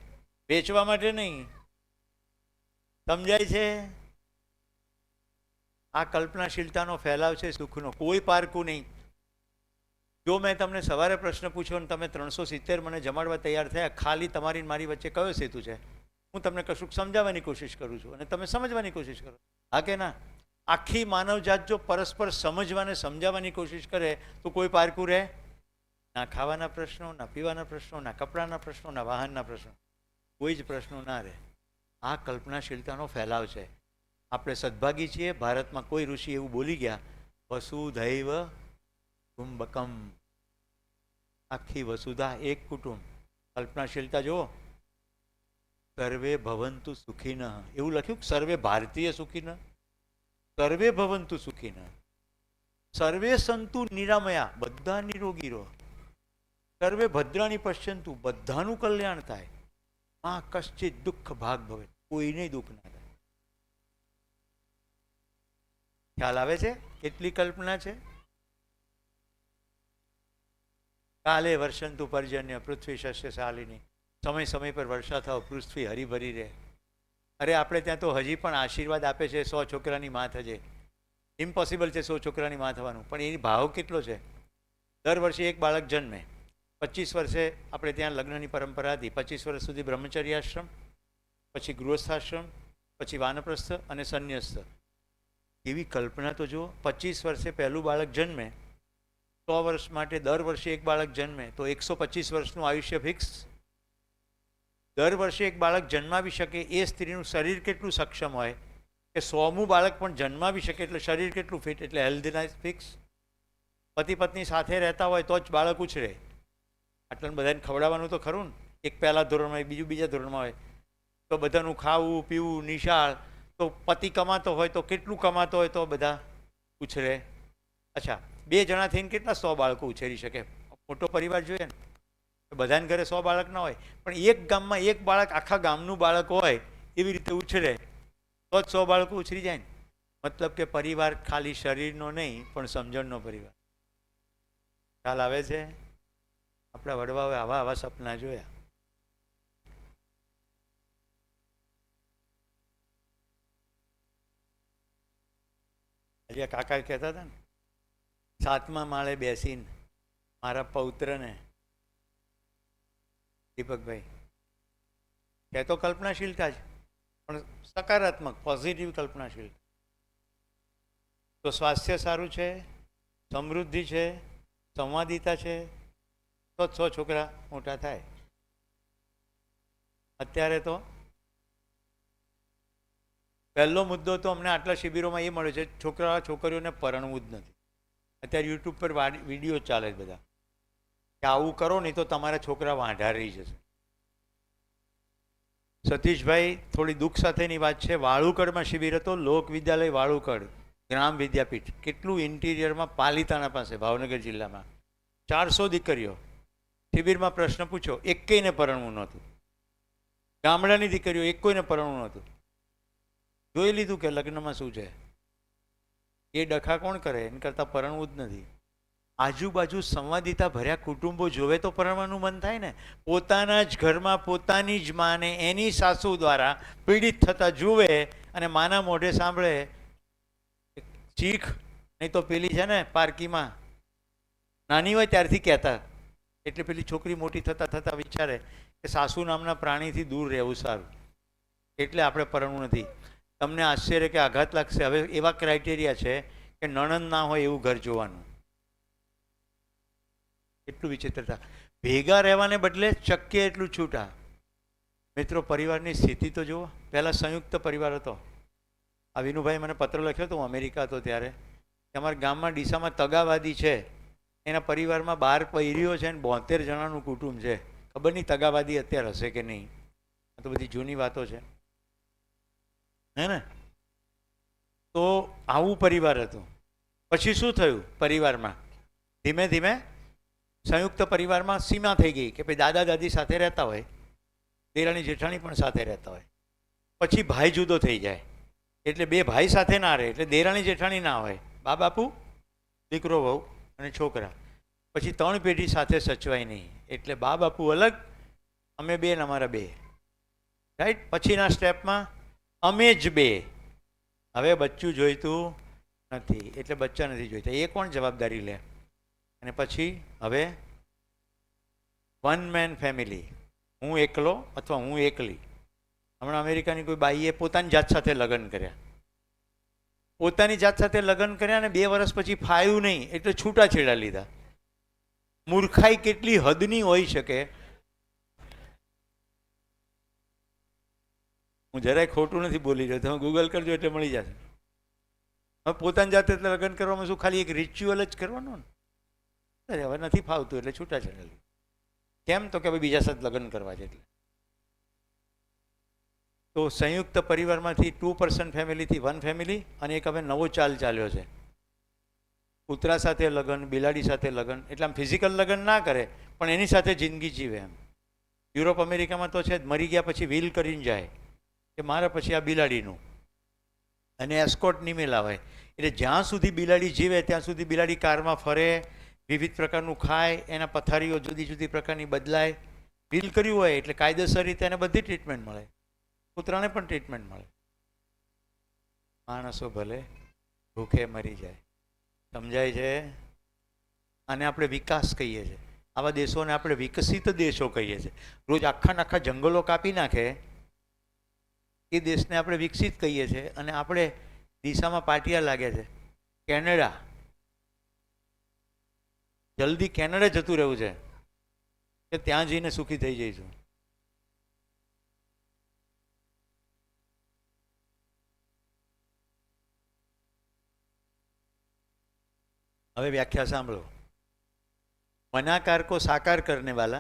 વેચવા માટે નહીં. સમજાય છે? આ કલ્પનાશીલતાનો ફેલાવ છે સુખનો. કોઈ પારકું નહીં. જો મેં તમને સવારે પ્રશ્ન પૂછ્યો અને તમે 370 મને જમાડવા તૈયાર થયા, ખાલી તમારી મારી વચ્ચે કયો સેતુ છે? હું તમને કશુંક સમજાવવાની કોશિશ કરું છું અને તમે સમજવાની કોશિશ કરો. હા કે ના? આખી માનવજાત જો પરસ્પર સમજવાને સમજાવવાની કોશિશ કરે તો કોઈ પારકું રહે? ના ખાવાના પ્રશ્નો, ના પીવાના પ્રશ્નો, ના કપડાના પ્રશ્નો, ના વાહનના પ્રશ્નો, કોઈ જ પ્રશ્નો ના રહે. આ કલ્પનાશીલતાનો ફેલાવ છે. આપણે સદભાગી છીએ, ભારતમાં કોઈ ઋષિ એવું બોલી ગયા, વસુધૈવ કુંભકમ, આખી વસુધા એક કુટુંબ. કલ્પનાશીલતા જુઓ. સર્વે ભવંતુ સુખીન, એવું લખ્યું સર્વે ભારતીય સુખીન, સર્વે ભવંતુ સુખીન, સર્વે સંતુ નિરામયા, બધા નિરોગી રહો, સર્વે ભદ્રાણી પશ્યંતુ, બધાનું કલ્યાણ થાય, માં કશ્ચિત દુઃખ ભાગ ભવે, કોઈને દુઃખ ના થાય. ખ્યાલ આવે છે કેટલી કલ્પના છે? કાલે વર્ષંતુ પર્જન્ય પૃથ્વી શસ્ય શાલિની, સમય સમય પર વર્ષા થાવ, પૃથ્વી હરીભરી રહે. અરે આપણે ત્યાં તો હજી પણ આશીર્વાદ આપે છે 100 છોકરાની માં થજે. ઇમ્પોસિબલ છે 100 છોકરાની માં થવાનું, પણ એની ભાવ કેટલો છે? દર વર્ષે એક બાળક જન્મે. 25 વર્ષે આપણે ત્યાં લગ્નની પરંપરા હતી, 25 વર્ષ સુધી બ્રહ્મચર્યાશ્રમ, પછી ગૃહસ્થાશ્રમ, પછી વાનપ્રસ્થ અને સંન્યસ્ત. એવી કલ્પના તો જુઓ. 25 વર્ષે પહેલું બાળક જન્મે, 100 વર્ષ માટે દર વર્ષે એક બાળક જન્મે તો 125 વર્ષનું આયુષ્ય ફિક્સ. દર વર્ષે એક બાળક જન્માવી શકે એ સ્ત્રીનું શરીર કેટલું સક્ષમ હોય કે 100મું બાળક પણ જન્માવી શકે, એટલે શરીર કેટલું ફિટ, એટલે હેલ્ધીના ફિક્સ. પતિ પત્ની સાથે રહેતા હોય તો જ બાળક ઉછરે. આટલાને બધાને ખવડાવવાનું તો ખરું ને. એક પહેલા ધોરણમાં હોય, બીજું બીજા ધોરણમાં હોય, તો બધાનું ખાવું પીવું નિશાળ. તો પતિ કમાતો હોય તો કેટલું કમાતો હોય તો બધા ઉછરે. અચ્છા, 2 જણા થઈને કેટલા 100 બાળકો ઉછેરી શકે? મોટો પરિવાર જોઈએ ને. બધાને ઘરે 100 બાળક ના હોય, પણ એક ગામમાં એક બાળક આખા ગામનું બાળક હોય એવી રીતે ઉછરે તો જ 100 બાળકો ઉછરી જાય ને. મતલબ કે પરિવાર ખાલી શરીરનો નહીં પણ સમજણનો પરિવાર. ખ્યાલ આવે છે? આપણા વડવાઓએ આવા આવા સપના જોયા. હજી કાકા કહેતા હતા ને, 7મા માળે બેસીને મારા પૌત્રને, દીપકભાઈ, કે તો કલ્પનાશીલતા જ, પણ સકારાત્મક પોઝિટિવ કલ્પનાશીલતા. તો સ્વાસ્થ્ય સારું છે, સમૃદ્ધિ છે, સંવાદિતા છે, તો 100 છોકરા મોટા થાય. અત્યારે તો પહેલો મુદ્દો તો અમને આટલા શિબિરોમાં એ મળ્યો છે, છોકરા છોકરીઓને પરણવું જ નથી. અત્યારે યુટ્યુબ પર વિડીયો ચાલે છે બધા કે આવું કરો નહીં તો તમારા છોકરા વાંઢા રહી જશે. સતીશભાઈ, થોડી દુઃખ સાથેની વાત છે, વાળુકડમાં શિબિર હતો, લોક વિદ્યાલય વાળુકડ, ગ્રામ વિદ્યાપીઠ, કેટલું ઇન્ટિરિયરમાં, પાલીતાણા પાસે, ભાવનગર જિલ્લામાં. 400 દીકરીઓ. શિબિરમાં પ્રશ્ન પૂછો, એકેયને પરણવું નહોતું. ગામડાની દીકરીઓ, એક કોઈને પરણવું નહોતું. જોઈ લીધું કે લગ્નમાં શું છે. એ ડખા કોણ કરે? એના કરતાં પરણવું જ નથી. આજુબાજુ સંવાદિતા ભર્યા કુટુંબો જોવે તો પરણવાનું મન થાય ને. પોતાના જ ઘરમાં પોતાની જ માને એની સાસુ દ્વારા પીડિત થતા જુએ અને માના મોઢે સાંભળે ચીખ, નહીં તો પેલી છે ને પાર્કીમાં નાની હોય ત્યારથી કહેતા, એટલે પેલી છોકરી મોટી થતાં થતાં વિચારે કે સાસુ નામના પ્રાણીથી દૂર રહેવું સારું, એટલે આપણે પરણવું નથી. તમને આશ્ચર્ય કે આઘાત લાગશે. હવે એવા ક્રાઇટેરિયા છે કે નણંદ ના હોય એવું ઘર જોવાનું. એટલું વિચિત્રતા. ભેગા રહેવાને બદલે શક્ય એટલું છૂટા. મિત્રો, પરિવારની સ્થિતિ તો જુઓ. પહેલાં સંયુક્ત પરિવાર હતો. આ વિનુભાઈ મને પત્ર લખ્યો હતો, હું અમેરિકા હતો ત્યારે, કે અમારા ગામમાં ડીસામાં તગાવાદી છે, એના પરિવારમાં 12 પૈરીઓ છે ને 72 જણાનું કુટુંબ છે. ખબર નહીં તગાવાદી અત્યારે હશે કે નહીં. આ તો બધી જૂની વાતો છે, હે ને? તો આવું પરિવાર હતું. પછી શું થયું? પરિવારમાં ધીમે ધીમે સંયુક્ત પરિવારમાં સીમા થઈ ગઈ કે ભાઈ દાદા દાદી સાથે રહેતા હોય, દેરાણી જેઠાણી પણ સાથે રહેતા હોય. પછી ભાઈ જુદો થઈ જાય એટલે 2 ભાઈ સાથે ના રહે, એટલે દેરાણી જેઠાણી ના હોય, બા બાપુ, દીકરો વહુ અને છોકરા. પછી 3 પેઢી સાથે સચવાય નહીં, એટલે બા બાપુ અલગ, અમે 2 ને અમારા 2, રાઈટ? પછીના સ્ટેપમાં અમે જ 2, હવે બચ્ચું જોઈતું નથી, એટલે બચ્ચા નથી જોઈતા, એ કોણ જવાબદારી લે? અને પછી હવે 1 મેન ફેમિલી, હું એકલો અથવા હું એકલી, હમણાં અમેરિકાની કોઈ બાઈએ પોતાની જાત સાથે લગ્ન કર્યા, પોતાની જાત સાથે લગ્ન કર્યા અને 2 વર્ષ પછી ફાયું નહીં એટલે છૂટાછેડા લીધા. મૂર્ખાઈ કેટલી હદની હોઈ શકે. હું જરાય ખોટું નથી બોલી રહ્યો, તમે ગૂગલ કરજો એટલે મળી જશે. હવે પોતાની જાતે લગ્ન કરવામાં શું ખાલી એક રિચ્યુઅલ જ કરવાનો ને? અરે હવે નથી ફાવતું એટલે છૂટાછેડા લીધા. કેમ? તો કે ભાઈ બીજા સાથે લગ્ન કરવા છે એટલે. તો સંયુક્ત પરિવારમાંથી 2% ફેમિલીથી 1 ફેમિલી, અને એક હવે નવો ચાલ ચાલ્યો છે, કૂતરા સાથે લગ્ન, બિલાડી સાથે લગ્ન. એટલે આમ ફિઝિકલ લગ્ન ના કરે પણ એની સાથે જિંદગી જીવે એમ. યુરોપ અમેરિકામાં તો છે જ, મરી ગયા પછી વિલ કરીને જાય કે મારા પછી આ બિલાડીનું, અને એસ્કોટ નહીં મેલાવાય. એટલે જ્યાં સુધી બિલાડી જીવે ત્યાં સુધી બિલાડી કારમાં ફરે, વિવિધ પ્રકારનું ખાય, એના પથારીઓ જુદી જુદી પ્રકારની બદલાય. વિલ કર્યું હોય એટલે કાયદેસર રીતે એને બધી ટ્રીટમેન્ટ મળે. કૂતરાને પણ ટ્રીટમેન્ટ મળે. માણસો ભલે ભૂખે મરી જાય. સમજાય છે? આને આપણે વિકાસ કહીએ છીએ. આવા દેશોને આપણે વિકસિત દેશો કહીએ છીએ. રોજ આખા જંગલો કાપી નાખે એ દેશને આપણે વિકસિત કહીએ છીએ, અને આપણે દિશામાં પાટિયા લાગે છે. કેનેડા, જલ્દી કેનેડા જતું રહેવું છે કે ત્યાં જઈને સુખી થઈ જઈશું. હવે व्याख्या सांभळो. मनाकार को साकार करने वाला,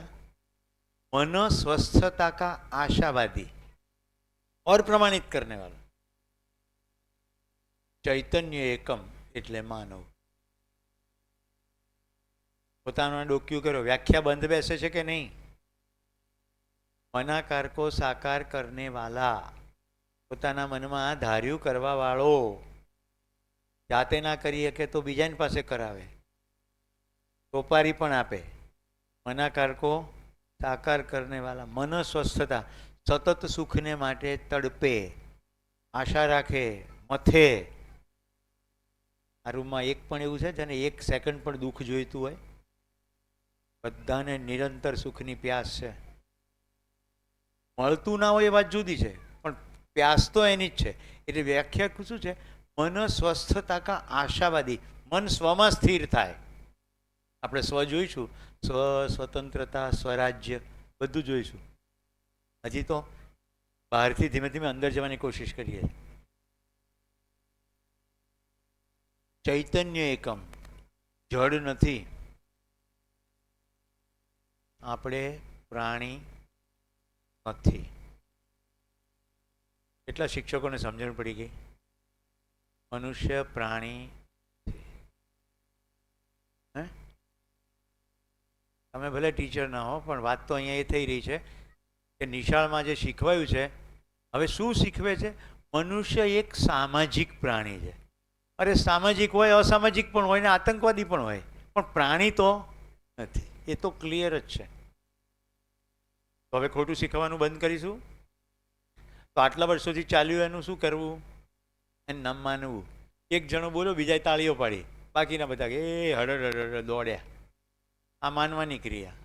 मन स्वस्थता का आशावादी और प्रमाणित करने वाला, चैतन्य एकम એટલે માનવ. પોતાનું ડોક્યું કરો. વ્યાખ્યા બંધ બેસે છે કે નહીં? મનાકાર કો સાકાર કરને વાલા, પોતાના મનમાં ધાર્યું કરવા વાળો. જાતે ના કરી શકે તો બીજાની પાસે કરાવે, ટોપારી પણ આપે. મનાકાર કો સાકાર કરને વાલા, મન સ્વસ્થતા, સતત સુખને માટે તડપે, આશા રાખે, મથે. આ રૂમમાં એક પણ એવું છે જેને 1 સેકન્ડ પણ દુઃખ જોઈતું હોય? બધાને નિરંતર સુખની પ્યાસ છે. મળતું ના હોય એ વાત જુદી છે, પણ પ્યાસ તો એની જ છે. એટલે વ્યાખ્યા શું છે? મન સ્વસ્થતા કા આશાવાદી, મન સ્વમાં સ્થિર થાય. આપણે સ્વ જોઈશું, સ્વ, સ્વતંત્રતા, સ્વરાજ્ય બધું જોઈશું. હજી તો બહારથી ધીમે ધીમે અંદર જવાની કોશિશ કરીએ. ચૈતન્ય એકમ, જડ નથી. આપણે પ્રાણી નથી. કેટલા શિક્ષકોને સમજણ પડી ગઈ? મનુષ્ય પ્રાણી. હે, તમે ભલે ટીચર ના હો, પણ વાત તો અહીંયા એ થઈ રહી છે કે નિશાળમાં જે શીખવાયું છે, હવે શું શીખવે છે? મનુષ્ય એક સામાજિક પ્રાણી છે. અરે સામાજિક હોય, અસામાજિક પણ હોય ને આતંકવાદી પણ હોય, પણ પ્રાણી તો નથી. એ તો ક્લિયર જ છે. તો હવે ખોટું શીખવાનું બંધ કરીશું. તો આટલા વર્ષોથી ચાલ્યું એનું શું કરવું? એને નામ માનવું. એક જણો બોલો, બીજાએ તાળીઓ પાડી, બાકીના બધા એ હડ દોડ્યા. આ માનવાની ક્રિયા.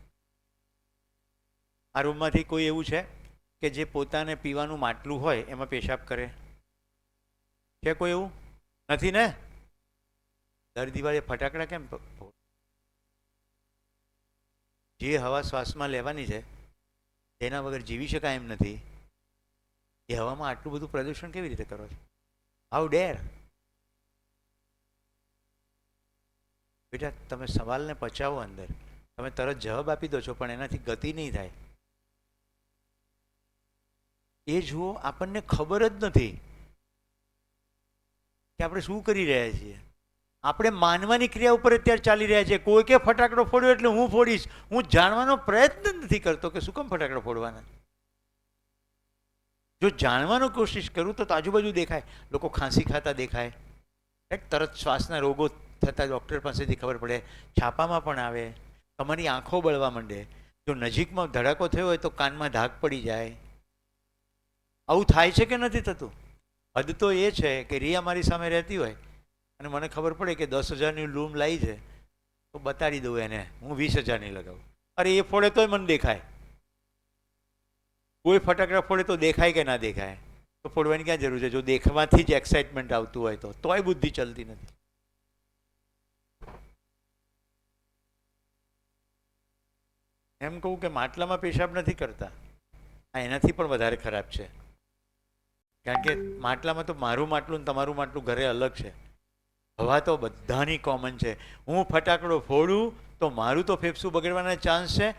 આ રૂમમાંથી કોઈ એવું છે કે જે પોતાને પીવાનું માટલું હોય એમાં પેશાબ કરે? છે કોઈ એવું? નથી ને? દર દિવાળે ફટાકડા કેમ? જે હવા શ્વાસમાં લેવાની છે તેના વગર જીવી શકાય એમ નથી, એ હવામાં આટલું બધું પ્રદૂષણ કેવી રીતે કરો છો? હાઉ ડેર! બેટા, તમે સવાલને પચાવો અંદર, તમે તરત જવાબ આપી દો છો પણ એનાથી ગતિ નહીં થાય. એ જુઓ, આપણને ખબર જ નથી કે આપણે શું કરી રહ્યા છીએ. આપણે માનવાની ક્રિયા ઉપર અત્યારે ચાલી રહ્યા છે. કોઈ કે ફટાકડો ફોડ્યો એટલે હું ફોડીશ. હું જાણવાનો પ્રયત્ન નથી કરતો કે શું કામ ફટાકડો ફોડવાના. જો જાણવાનો કોશિશ કરું તો આજુબાજુ દેખાય, લોકો ખાંસી ખાતા દેખાય, તરત શ્વાસના રોગો થતા ડૉક્ટર પાસેથી ખબર પડે, છાપામાં પણ આવે, તમારી આંખો બળવા માંડે. જો નજીકમાં ધડાકો થયો હોય તો કાનમાં ધાક પડી જાય. આવું થાય છે કે નથી થતું? હદ તો એ છે કે રિયા મારી સામે રહેતી હોય અને મને ખબર પડે કે 10,000ની લૂમ લાવી છે તો બતાડી દઉં એને, હું 20,000ની લગાવું. અરે એ ફોડે તોય મને દેખાય. કોઈ ફટાકડા ફોડે તો દેખાય કે ના દેખાય? તો ફોડવાની ક્યાં જરૂર છે? જો દેખવાથી જ એક્સાઇટમેન્ટ આવતું હોય તોય બુદ્ધિ ચલતી નથી. એમ કહું કે માટલામાં પેશાબ નથી કરતા, આ એનાથી પણ વધારે ખરાબ છે. કારણ કે માટલામાં તો મારું માટલું ને તમારું માટલું ઘરે અલગ છે. હવા તો બધાની કોમન છે. હું ફટાકડો ફોડું તો મારું તો ફેફસું બગડવાના ચાન્સ છે.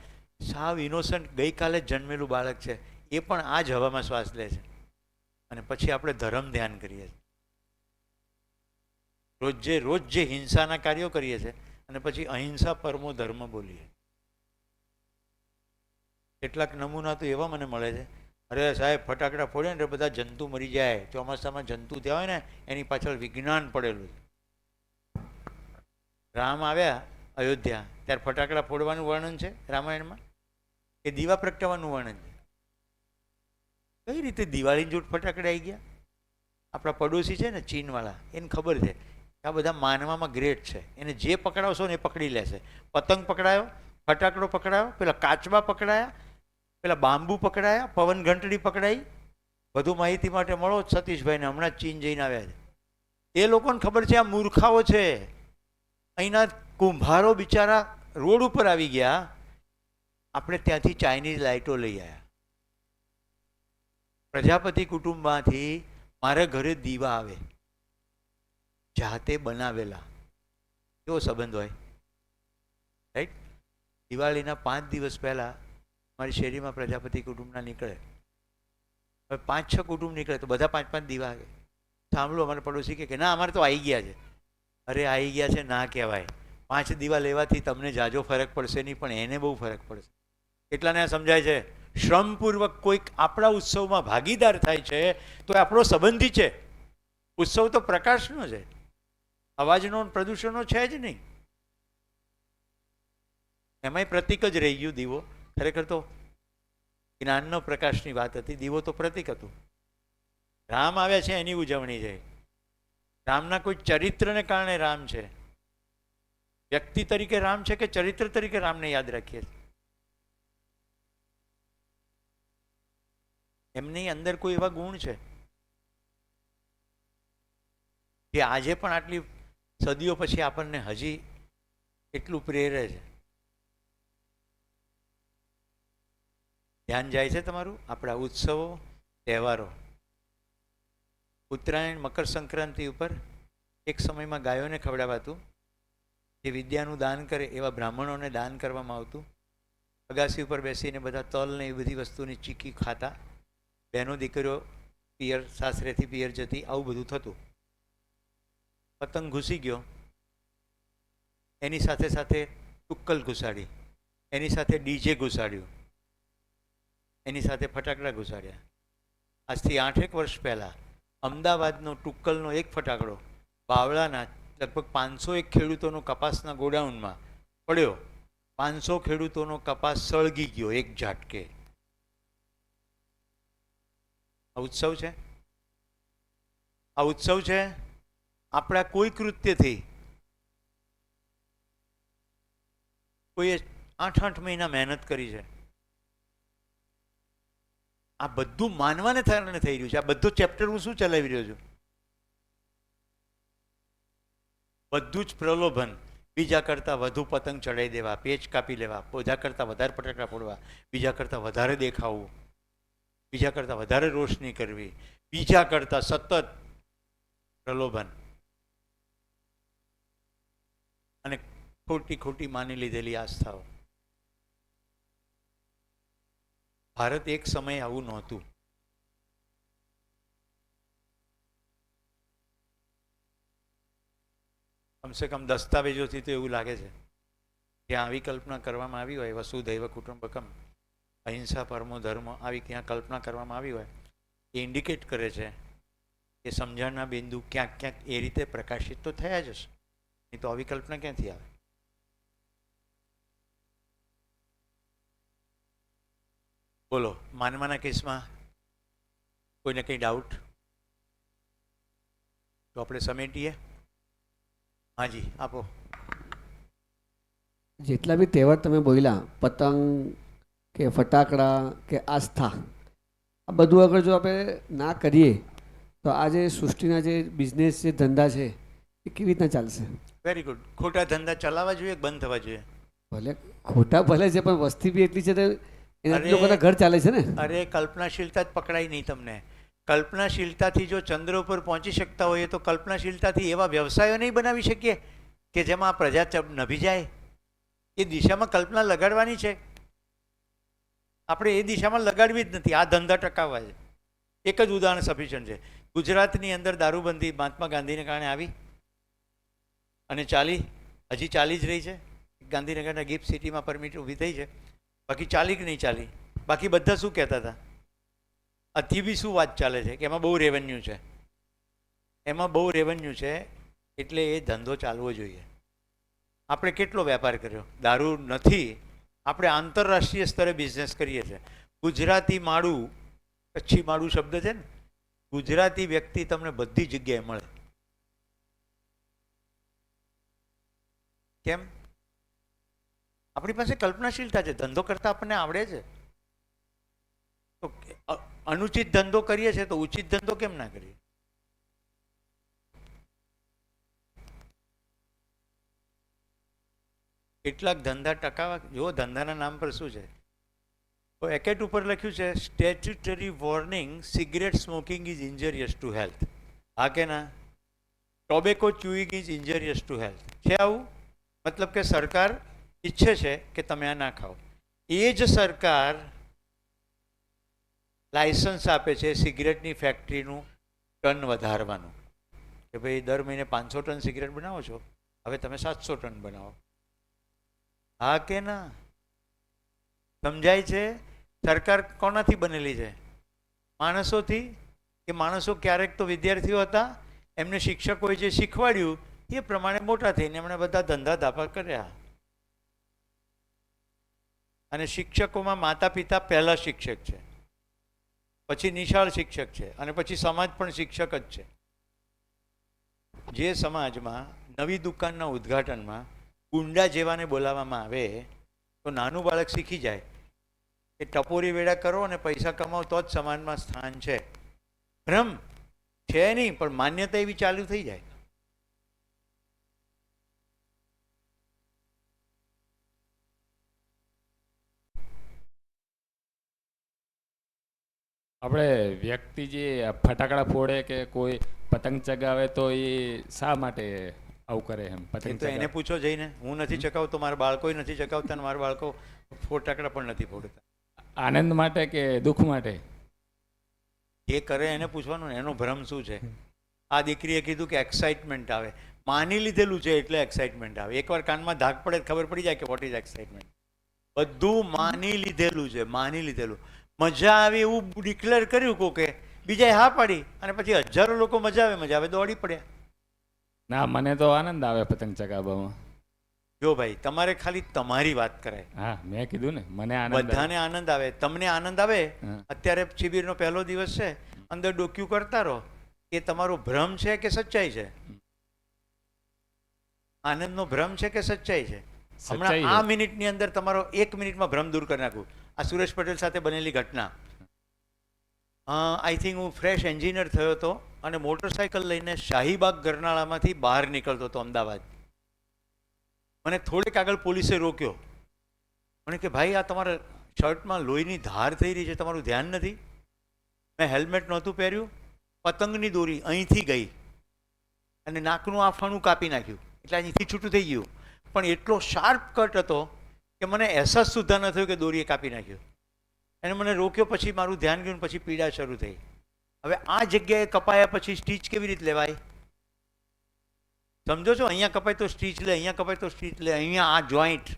સાવ ઇનોસન્ટ ગઈકાલે જ જન્મેલું બાળક છે, એ પણ આ જ હવામાં શ્વાસ લે છે. અને પછી આપણે ધર્મ ધ્યાન કરીએ છીએ, રોજ જે હિંસાના કાર્યો કરીએ છીએ અને પછી અહિંસા પરમો ધર્મ બોલીએ. કેટલાક નમૂના તો એવા મને મળે છે, અરે સાહેબ ફટાકડા ફોડે ને બધા જંતુ મરી જાય, ચોમાસામાં જંતુ થયા હોય ને એની પાછળ વિજ્ઞાન પડેલું છે. રામ આવ્યા અયોધ્યા ત્યારે ફટાકડા ફોડવાનું વર્ણન છે રામાયણમાં કે દીવા પ્રગટાવવાનું વર્ણન છે? કઈ રીતે દિવાળીની જોડ ફટાકડા આવી ગયા? આપણા પડોશી છે ને ચીનવાળા, એને ખબર છે કે આ બધા માનવામાં ગ્રેટ છે, એને જે પકડાવશો ને એ પકડી લેશે. પતંગ પકડાયો, ફટાકડો પકડાયો, પેલા કાચબા પકડાયા, પેલા બાંબુ પકડાયા, પવન ઘંટડી પકડાઈ. વધુ માહિતી માટે મળો સતીશભાઈને, હમણાં જ ચીન જઈને આવ્યા છે. એ લોકોને ખબર છે આ મૂર્ખાઓ છે. અહીંના કુંભારો બિચારા રોડ ઉપર આવી ગયા, આપણે ત્યાંથી ચાઇનીઝ લાઇટો લઈ આવ્યા. પ્રજાપતિ કુટુંબમાંથી મારા ઘરે દીવા આવે જાતે બનાવેલા, કેવો સંબંધ હોય, રાઈટ? દિવાળીના 5 દિવસ પહેલાં મારી શેરીમાં પ્રજાપતિ કુટુંબના નીકળે. હવે 5-6 કુટુંબ નીકળે તો બધા 5-5 દીવા આવે. સાંભળો, અમારા પડોશી કે ના અમારે તો આવી ગયા છે. અરે આવી ગયા છે ના કહેવાય. 5 દીવા લેવાથી તમને જાજો ફરક પડશે નહીં, પણ એને બહુ ફરક પડશે. કેટલાને આ સમજાય છે? શ્રમપૂર્વક કોઈક આપણા ઉત્સવમાં ભાગીદાર થાય છે તો એ આપણો સંબંધી છે. ઉત્સવ તો પ્રકાશનો છે, અવાજનો પ્રદૂષણનો છે જ નહીં. એમાંય પ્રતીક જ રહી ગયું દીવો. ખરેખર તો જ્ઞાનનો પ્રકાશની વાત હતી, દીવો તો પ્રતીક હતું. રામ આવ્યા છે એની ઉજવણી છે. રામના કોઈ ચરિત્રને કારણે રામ છે. વ્યક્તિ તરીકે રામ છે કે ચરિત્ર તરીકે રામને યાદ રાખીએ છીએ? એમની અંદર કોઈ એવા ગુણ છે જે આજે પણ આટલી સદીઓ પછી આપણને હજી એટલું પ્રેરે છે. ધ્યાન જાય છે તમારું? આપણા ઉત્સવો, તહેવારો, ઉત્તરાયણ, મકર સંક્રાંતિ ઉપર એક સમયમાં ગાયોને ખવડાવાતું, જે વિદ્યાનું દાન કરે એવા બ્રાહ્મણોને દાન કરવામાં આવતું. અગાસી ઉપર બેસીને બધા તલ ને એ બધી વસ્તુની ચીકી ખાતા. બહેનો દીકરીઓ પિયર, સાસરેથી પિયર જતી, આવું બધું થતું. પતંગ ઘૂસી ગયો, એની સાથે સાથે ટુક્કલ ઘુસાડી, એની સાથે ડીજે ઘુસાડ્યું, એની સાથે ફટાકડા ઘુસાડ્યા. આજથી 8-1 વર્ષ પહેલાં અમદાવાદનો ટુક્કલનો એક ફટાકડો બાવળાના લગભગ 501 ખેડૂતોનો કપાસના ગોડાઉનમાં પડ્યો. 500 ખેડૂતોનો કપાસ સળગી ગયો એક ઝાટકે. આ ઉત્સવ છે? આ ઉત્સવ છે? આપણા કોઈ કૃત્યથી કોઈએ 8-8 મહિના મહેનત કરી છે. આ બધું માનવાને કારણે થઈ રહ્યું છે. આ બધું ચેપ્ટર હું શું ચલાવી રહ્યો છું? બધું જ પ્રલોભન. બીજા કરતાં વધુ પતંગ ચડાવી દેવા, પેચ કાપી લેવા, બીજા કરતાં વધારે ફટાકડા ફોડવા, બીજા કરતાં વધારે દેખાવું, બીજા કરતાં વધારે રોશની કરવી, બીજા કરતાં સતત પ્રલોભન અને ખોટી માની લીધેલી આસ્થાઓ. ભારત એક સમયે આવું નહોતું. કમસે કમ દસ્તાવેજોથી તો એવું લાગે છે કે આવી કલ્પના કરવામાં આવી હોય, વસુધૈવ કુટુંબકમ, અહિંસા પરમો ધર્મ, આવી ક્યાં કલ્પના કરવામાં આવી હોય, એ ઇન્ડિકેટ કરે છે કે સમજણના બિંદુ ક્યાંક ક્યાંક એ રીતે પ્રકાશિત તો થયા જ હશે. નહીં તો આવી કલ્પના ક્યાંથી આવે? બોલો, માનવાના કેસમાં કોઈને કંઈ ડાઉટ? તો આપણે સમેટીએ. હાજી આપો. જેટલા બી તહેવાર તમે બોલ્યા, પતંગ કે ફટાકડા કે આસ્થા, આ બધું અગર જો આપણે ના કરીએ તો આ જે સૃષ્ટિના જે બિઝનેસ જે ધંધા છે એ કેવી રીતના ચાલશે? Very good. ખોટા ધંધા ચલાવવા જોઈએ કે બંધ થવા જોઈએ? ભલે ખોટા ભલે છે પણ વસ્તી બી એટલી છે તો એનાથી અરે- લોકોના ઘર ચાલે છે ને. અરે કલ્પનાશીલતા જ પકડાય નહીં તમને. કલ્પનાશીલતાથી જો ચંદ્ર ઉપર પહોંચી શકતા હોઈએ તો કલ્પનાશીલતાથી એવા વ્યવસાયો નહીં બનાવી શકીએ કે જેમાં આ પ્રજા નભી જાય. એ દિશામાં કલ્પના લગાડવાની છે. આપણે એ દિશામાં લગાડવી જ નથી. આ ધંધા ટકાવવા છે. એક જ ઉદાહરણ સફિશિયન્ટ છે. ગુજરાતની અંદર દારૂબંધી મહાત્મા ગાંધીને કારણે આવી અને હજી ચાલી જ રહી છે. ગાંધીનગરના ગિફ્ટ સિટીમાં પરમિટ ઊભી થઈ છે. બાકી ચાલી કે નહીં ચાલી? બાકી બધા શું કહેતા હતા? હજી બી શું વાત ચાલે છે કે એમાં બહુ રેવન્યુ છે, એમાં બહુ રેવન્યુ છે એટલે એ ધંધો ચાલવો જોઈએ. આપણે કેટલો વેપાર કર્યો? દારૂ નથી, આપણે આંતરરાષ્ટ્રીય સ્તરે બિઝનેસ કરીએ છીએ. ગુજરાતી માળું, કચ્છી માળું શબ્દ છે ને, ગુજરાતી વ્યક્તિ તમને બધી જગ્યાએ મળે. કેમ? આપણી પાસે કલ્પનાશીલતા છે. ધંધો કરતા આપણને આવડે છે. તો અનુચિત ધંધો કરીએ છીએ તો ઉચિત ધંધો કેમ ના કરીએ? કેટલાક ધંધા ટકાવા જો ધંધાના નામ પર શું છે? તો એકેટ ઉપર લખ્યું છે statutory warning, cigarette smoking is ઇન્જરિયસ to health. હા કે ના? Tobacco chewing is ઇન્જરિયસ to health. છે આવું? મતલબ કે સરકાર ઈચ્છે છે કે તમે આ ના ખાઓ. એ જ સરકાર લાયસન્સ આપે છે સિગરેટની ફેક્ટરીનું ટન વધારવાનું કે ભાઈ દર મહિને 500 ટન સિગરેટ બનાવો છો, હવે તમે 700 ટન બનાવો. હા કે ના? સમજાય છે? સરકાર કોનાથી બનેલી છે? માણસોથી. કે માણસો ક્યારેક તો વિદ્યાર્થીઓ હતા, એમને શિક્ષકોએ જે શીખવાડ્યું એ પ્રમાણે મોટા થઈને એમણે બધા ધંધા ધાપા કર્યા. અને શિક્ષકોમાં માતા પિતા પહેલા શિક્ષક છે, પછી નિશાળ શિક્ષક છે અને પછી સમાજ પણ શિક્ષક જ છે. જે સમાજમાં નવી દુકાનના ઉદ્ઘાટનમાં ગુંડા જેવાને બોલાવવામાં આવે તો નાનું બાળક શીખી જાય કે ટપોરી વેડા કરો અને પૈસા કમાવો તો જ સમાજમાં સ્થાન છે. ભ્રમ છે નહીં, પણ માન્યતા એવી ચાલુ થઈ જાય. આપણે વ્યક્તિ જે ફટાકડા ફોડે કે કોઈ પતંગ ચગાવે તો એ શા માટે આવું કરે? એમ પતંગ તો એને પૂછો જઈને. હું નથી ચગાવતો, મારા બાળકો નથી ચગાવતા અને મારા બાળકો ફટાકડા પણ નથી ફોડતા. આનંદ માટે કે દુઃખ માટે? જે કરે એને પૂછવાનું ને એનો ભ્રમ શું છે. આ દીકરીએ કીધું કે એક્સાઇટમેન્ટ આવે. માની લીધેલું છે એટલે એક્સાઇટમેન્ટ આવે. એકવાર કાનમાં ધાક પડે ખબર પડી જાય કે વોટ ઇઝ એક્સાઇટમેન્ટ. બધું માની લીધેલું છે, માની લીધેલું. મજા આવે એવું ડિક્લેર કર્યું કોકે, બીજાએ હા પાડી અને પછી હજારો લોકો મજા આવે દોડી પડ્યા. ના, મને તો આનંદ આવે પતંગ ચગાવવામાં. જો ભાઈ, તમારે ખાલી તમારી વાત કરાય. હા, મેં કીધું ને મને આનંદ બધાને આનંદ આવે. તમને આનંદ આવે. અત્યારે શિબિરનો પહેલો દિવસ છે, અંદર ડોક્યુ કરતા રહો. એ તમારો ભ્રમ છે કે સચ્ચાઈ છે? આનંદનો ભ્રમ છે કે સચ્ચાઈ છે? હમણાં આ મિનિટની અંદર તમારો 1 મિનિટમાં ભ્રમ દૂર કરી નાખું. આ સુરેશ પટેલ સાથે બનેલી ઘટના. આઈ થિંક હું ફ્રેશ એન્જિનિયર થયો હતો અને મોટરસાઇકલ લઈને શાહીબાગ ગરનાળામાંથી બહાર નીકળતો હતો અમદાવાદ. મને થોડેક આગળ પોલીસે રોક્યો. મને કે ભાઈ, આ તમારા શર્ટમાં લોહીની ધાર થઈ રહી છે, તમારું ધ્યાન નથી? મેં હેલ્મેટ નહોતું પહેર્યું. પતંગની દોરી અહીંથી ગઈ અને નાકનું આફાણું કાપી નાખ્યું એટલે અહીંથી છૂટું થઈ ગયું. પણ એટલો શાર્પ કટ હતો કે મને અહેસાસ સુદ્ધા ન થયો કે દોરીએ કાપી નાખ્યો. એને મને રોક્યો, પછી મારું ધ્યાન ગયું, પછી પીડા શરૂ થઈ. હવે આ જગ્યાએ કપાયા પછી સ્ટીચ કેવી રીતે લેવાય? સમજો છો? અહીંયા કપાય તો સ્ટીચ લે, અહીંયા કપાય તો સ્ટીચ લે. અહીંયા આ જોઈન્ટ,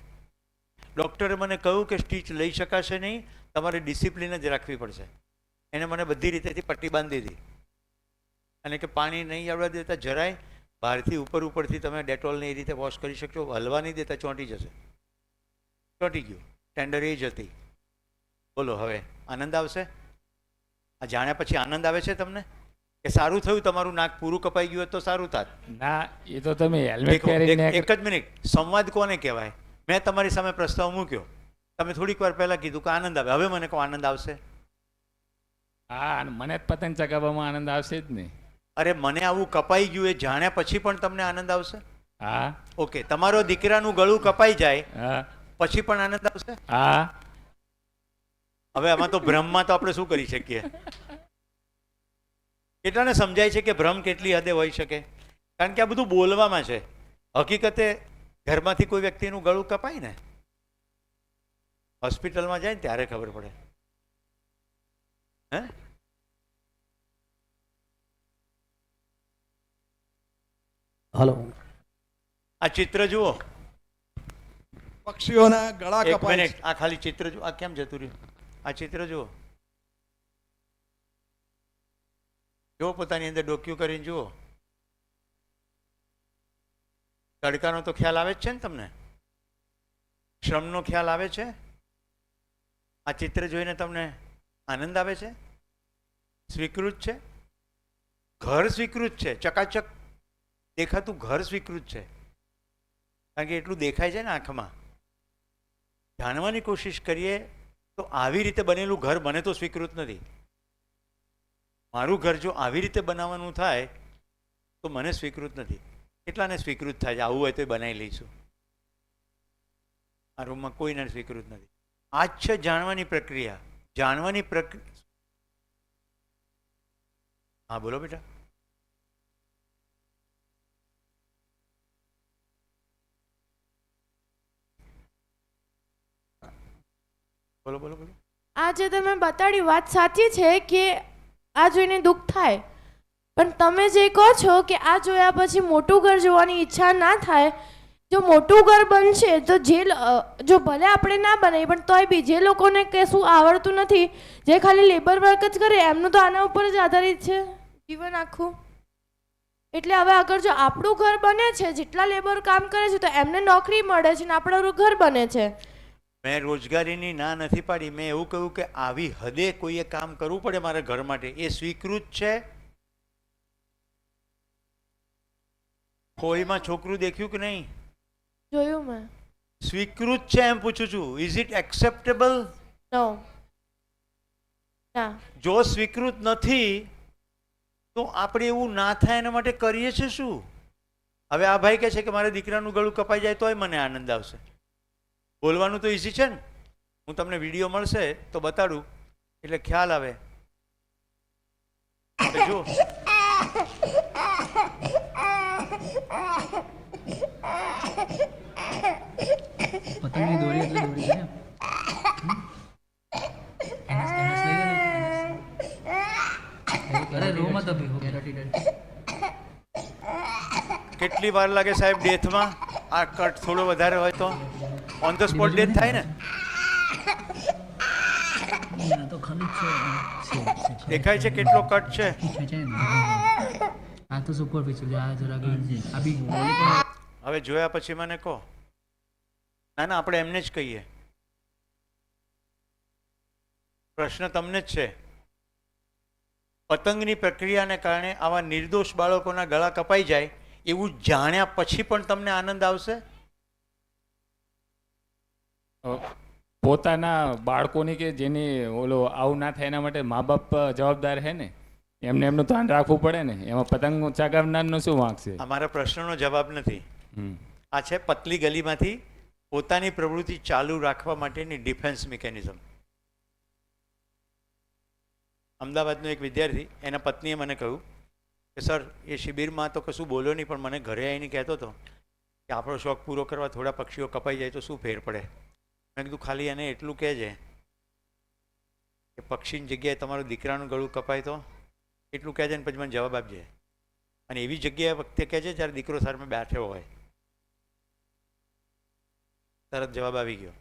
ડૉક્ટરે મને કહ્યું કે સ્ટીચ લઈ શકાશે નહીં, તમારે ડિસિપ્લિન જ રાખવી પડશે. એને મને બધી રીતેથી પટ્ટી બાંધી દીધી અને કે પાણી નહીં આવવા દેતા જરાય, બહારથી ઉપરથી તમે ડેટોલને એ રીતે વોશ કરી શકશો, હલવા નહીં દેતા ચોંટી જશે. ચોંટી ગયું. ટેન્ડર એ જ હતી. બોલો, હવે આનંદ આવશે? આ જાણ્યા પછી આનંદ આવે છે તમને કે સારું થયું તમારું નાક પૂરું કપાઈ ગયું તો સારું થાત? ના, એ તો તમે હેલ્મેટ પહેરીને. એક જ મિનિટ, સંવાદ કોને કહેવાય? મેં તમારી સામે પ્રસ્તાવ મૂક્યો, તમે થોડીક વાર પહેલા કીધું કે આનંદ આવે. હવે મને કહો, આનંદ આવશે? હા, અને મને જ પતંગ ચગાવવામાં આનંદ આવશે જ ને. અરે મને આવું કપાઈ ગયું એ જાણ્યા પછી પણ તમને આનંદ આવશે? હા ઓકે, તમારો દીકરાનું ગળું કપાઈ જાય હા પછી પણ આનંદ આવશે? હા. હવે આમાં તો ભ્રમમાં તો આપણે શું કરી શકીએ? કેટલાને સમજાય છે કે ભ્રમ કેટલી હદે હોઈ શકે? કારણ કે આ બધું બોલવામાં છે. હકીકતે ઘરમાંથી કોઈ વ્યક્તિનું ગળું કપાય ને, હોસ્પિટલમાં જાય ને ત્યારે ખબર પડે. હે? હલો, આ ચિત્ર જુઓ. પક્ષીઓના ગળા એક કપાય મિનિટ, આ ખાલી ચિત્ર જુઓ. આ કેમ જતું રહ્યું? આ ચિત્ર જુઓ. જુઓ, પોતાની અંદર ડોક્યુ કરીને જુઓ. તડકાનો તો ખ્યાલ આવે જ છે ને તમને? શ્રમનો ખ્યાલ આવે છે? આ ચિત્ર જોઈને તમને આનંદ આવે છે? સ્વીકૃત છે? ઘર સ્વીકૃત છે. ચકાચક દેખાતું ઘર સ્વીકૃત છે. કારણ કે એટલું દેખાય છે ને આંખમાં. જાણવાની કોશિશ કરીએ તો આવી રીતે બનેલું ઘર બને તો સ્વીકૃત નથી. મારું ઘર જો આવી રીતે બનાવવાનું થાય તો મને સ્વીકૃત નથી. કેટલાને સ્વીકૃત થાય છે? આવું હોય તો બનાવી લઈશું. આ રૂમમાં કોઈને સ્વીકૃત નથી. આ જ છે જાણવાની પ્રક્રિયા. જાણવાની પ્રક્રિયા. હા બોલો બેટા. બોલો બોલો બોલો. આ જે તમે બતાડી વાત સાચી છે કે આ જોઈને દુઃખ થાય, પણ તમે જે કહો છો કે આ જોયા પછી મોટું ઘર જોવાની ઈચ્છા ના થાય, જો મોટું ઘર બનશે તો જો ભલે આપણે ના બનાવીએ પણ તોય બી જે લોકોને કશું આવડતું નથી, જે ખાલી લેબર વર્ક જ કરે, એમનું તો આના ઉપર જ આધારિત છે જીવન આખું. એટલે હવે અગર જો આપણું ઘર બને છે, જેટલા લેબર કામ કરે છે તો એમને નોકરી મળે છે ને આપણું ઘર બને છે. મેં રોજગારીની ના નથી પાડી. મેં એવું કહ્યું કે આવી હદે કોઈએ કામ કરવું પડે મારા ઘર માટે, એ સ્વીકૃત છે? કોઈમાં છોકરું દેખ્યું કે નહીં? જોયું મેં. સ્વીકૃત છે એમ પૂછું છું. Is it acceptable? નો. ના. જો સ્વીકૃત નથી તો આપણે એવું ના થાય એના માટે કરીએ છીએ શું? હવે આ ભાઈ કહે છે કે મારા દીકરાનું ગળું કપાઈ જાય તોય મને આનંદ આવશે. બોલવાનું તો ઇઝી છે ને. હું તમને વિડીયો મળશે તો બતાડું એટલે ખ્યાલ આવે. જો પતંગની દોરી એટલે દોરી છે ને. અરે રોમાં તો ભી કેટલી વાર લાગે સાહેબ ડેથમાં? આ કટ થોડો વધારે હોય તો ઓન ધ સ્પોટ ડેથ થાય ને? તો ખાલી દેખાય છે કેટલો કટ છે? આ તો સુપર પિક્ચર આ જરા આ બી હવે જોયા પછી મને કહો. ના ના, આપણે એમને જ કહીએ. પ્રશ્ન તમને જ છે. પતંગની પ્રક્રિયાને કારણે આવા નિર્દોષ બાળકોના ગળા કપાઈ જાય એવું જાણ્યા પછી પણ તમને આનંદ આવશે? પોતાના બાળકોની કે જેની ઓલો આવું ના થાય એના માટે મા બાપ જવાબદાર છે ને, એમને એમનું ધ્યાન રાખવું પડે ને. એમાં પતંગ ચગાવનારનો શું વાંક છે? અમારા પ્રશ્નનો જવાબ નથી. આ છે પતલી ગલીમાંથી પોતાની પ્રવૃત્તિ ચાલુ રાખવા માટેની ડિફેન્સ મિકેનિઝમ. અમદાવાદનો એક વિદ્યાર્થી, એના પત્નીએ મને કહ્યું કે સર એ શિબિરમાં તો કશું બોલ્યો નહીં, પણ મને ઘરે આવીને કહેતો હતો કે આપણો શોખ પૂરો કરવા થોડા પક્ષીઓ કપાઈ જાય તો શું ફેર પડે. મેં કીધું ખાલી એને એટલું કહેજે કે પક્ષીની જગ્યાએ તમારું દીકરાનું ગળું કપાય તો એટલું કહેજે ને પછી મને જવાબ આપજે. અને એવી જગ્યાએ વખતે કહેજે જ્યારે દીકરો સામે બેઠો હોય. તરત જવાબ આવી ગયો.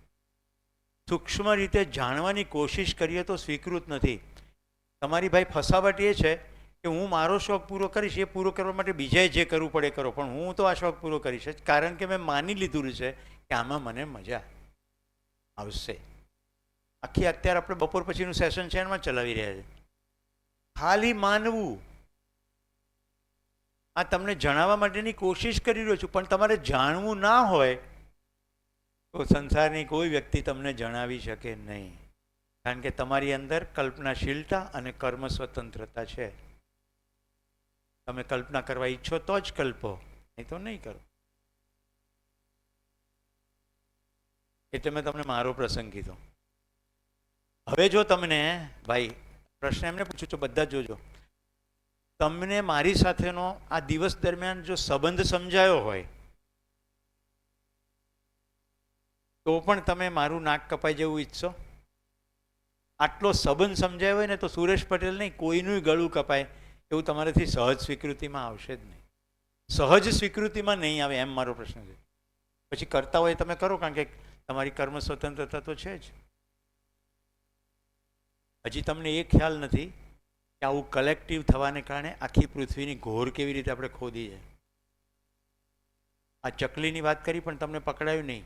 સૂક્ષ્મ રીતે જાણવાની કોશિશ કરીએ તો સ્વીકૃત નથી. તમારી ભાઈ ફસાવટ એ છે કે હું મારો શોખ પૂરો કરીશ, એ પૂરો કરવા માટે બીજાએ જે કરવું પડે કરો, પણ હું તો આ શોખ પૂરો કરીશ જ, કારણ કે મેં માની લીધું છે કે આમાં મને મજા આવશે. આખી અત્યારે આપણે બપોર પછીનું સેશન છે એમાં ચલાવી રહ્યા છે. ખાલી માનવું. આ તમને જણાવવા માટેની કોશિશ કરી રહ્યો છું, પણ તમારે જાણવું ના હોય તો સંસારની કોઈ વ્યક્તિ તમને જણાવી શકે નહીં. કારણ કે તમારી અંદર કલ્પનાશીલતા અને કર્મ સ્વતંત્રતા છે. તમે કલ્પના કરવા ઈચ્છો તો જ કલ્પો, નહીં તો નહીં કરો. એટલે મેં તમને મારો પ્રસંગ કીધો. હવે જો તમને ભાઈ પ્રશ્ન એમને પૂછું તો બધા જ જોજો, તમને મારી સાથેનો આ દિવસ દરમિયાન જો સંબંધ સમજાયો હોય તો પણ તમે મારું નાક કપાઈ જેવું ઈચ્છો? આટલો સંબંધ સમજાયો હોય ને તો સુરેશ પટેલ નહીં, કોઈનું ગળું કપાય એવું તમારાથી સહજ સ્વીકૃતિમાં આવશે જ નહીં. સહજ સ્વીકૃતિમાં નહીં આવે એમ મારો પ્રશ્ન છે. પછી કરતા હોય તમે કરો, કારણ કે તમારી કર્મ સ્વતંત્રતા તો છે જ. હજી તમને એ ખ્યાલ નથી કે આવું કલેક્ટિવ થવાને કારણે આખી પૃથ્વીની ઘોર કેવી રીતે આપણે ખોદી છે. આ ચકલીની વાત કરી પણ તમને પકડાયું નહીં.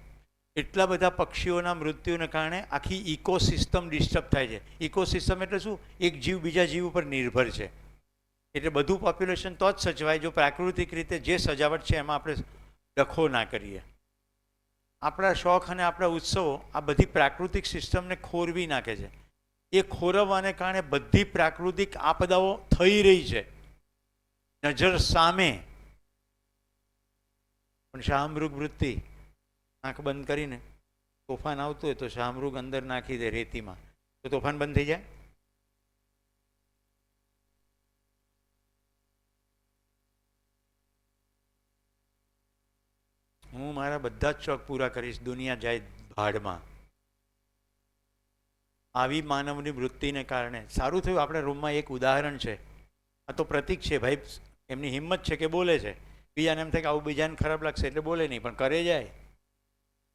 એટલા બધા પક્ષીઓના મૃત્યુને કારણે આખી ઇકોસિસ્ટમ ડિસ્ટર્બ થાય છે. ઇકોસિસ્ટમ એટલે શું? એક જીવ બીજા જીવ ઉપર નિર્ભર છે. એટલે બધું પોપ્યુલેશન તો જ સચવાય જો પ્રાકૃતિક રીતે જે સજાવટ છે એમાં આપણે ડખો ના કરીએ. આપણા શોખ અને આપણા ઉત્સવો આ બધી પ્રાકૃતિક સિસ્ટમને ખોરવી નાખે છે. એ ખોરવવાને કારણે બધી પ્રાકૃતિક આપદાઓ થઈ રહી છે નજર સામે. પણ શાહમૃગ વૃત્તિ આંખ બંધ કરીને તોફાન આવતું હોય તો શાહમૃગ અંદર નાખી દે રેતીમાં, તો તોફાન બંધ થઈ જાય? હું મારા બધા જ શોખ પૂરા કરીશ, દુનિયા જાય ભાડમાં. આવી માનવની વૃત્તિને કારણે સારું થયું આપણે રૂમમાં એક ઉદાહરણ છે. આ તો પ્રતીક છે ભાઈ, એમની હિંમત છે કે બોલે છે. બીજાને એમ થાય કે આવું બીજાને ખરાબ લાગશે એટલે બોલે નહીં, પણ કરે જાય.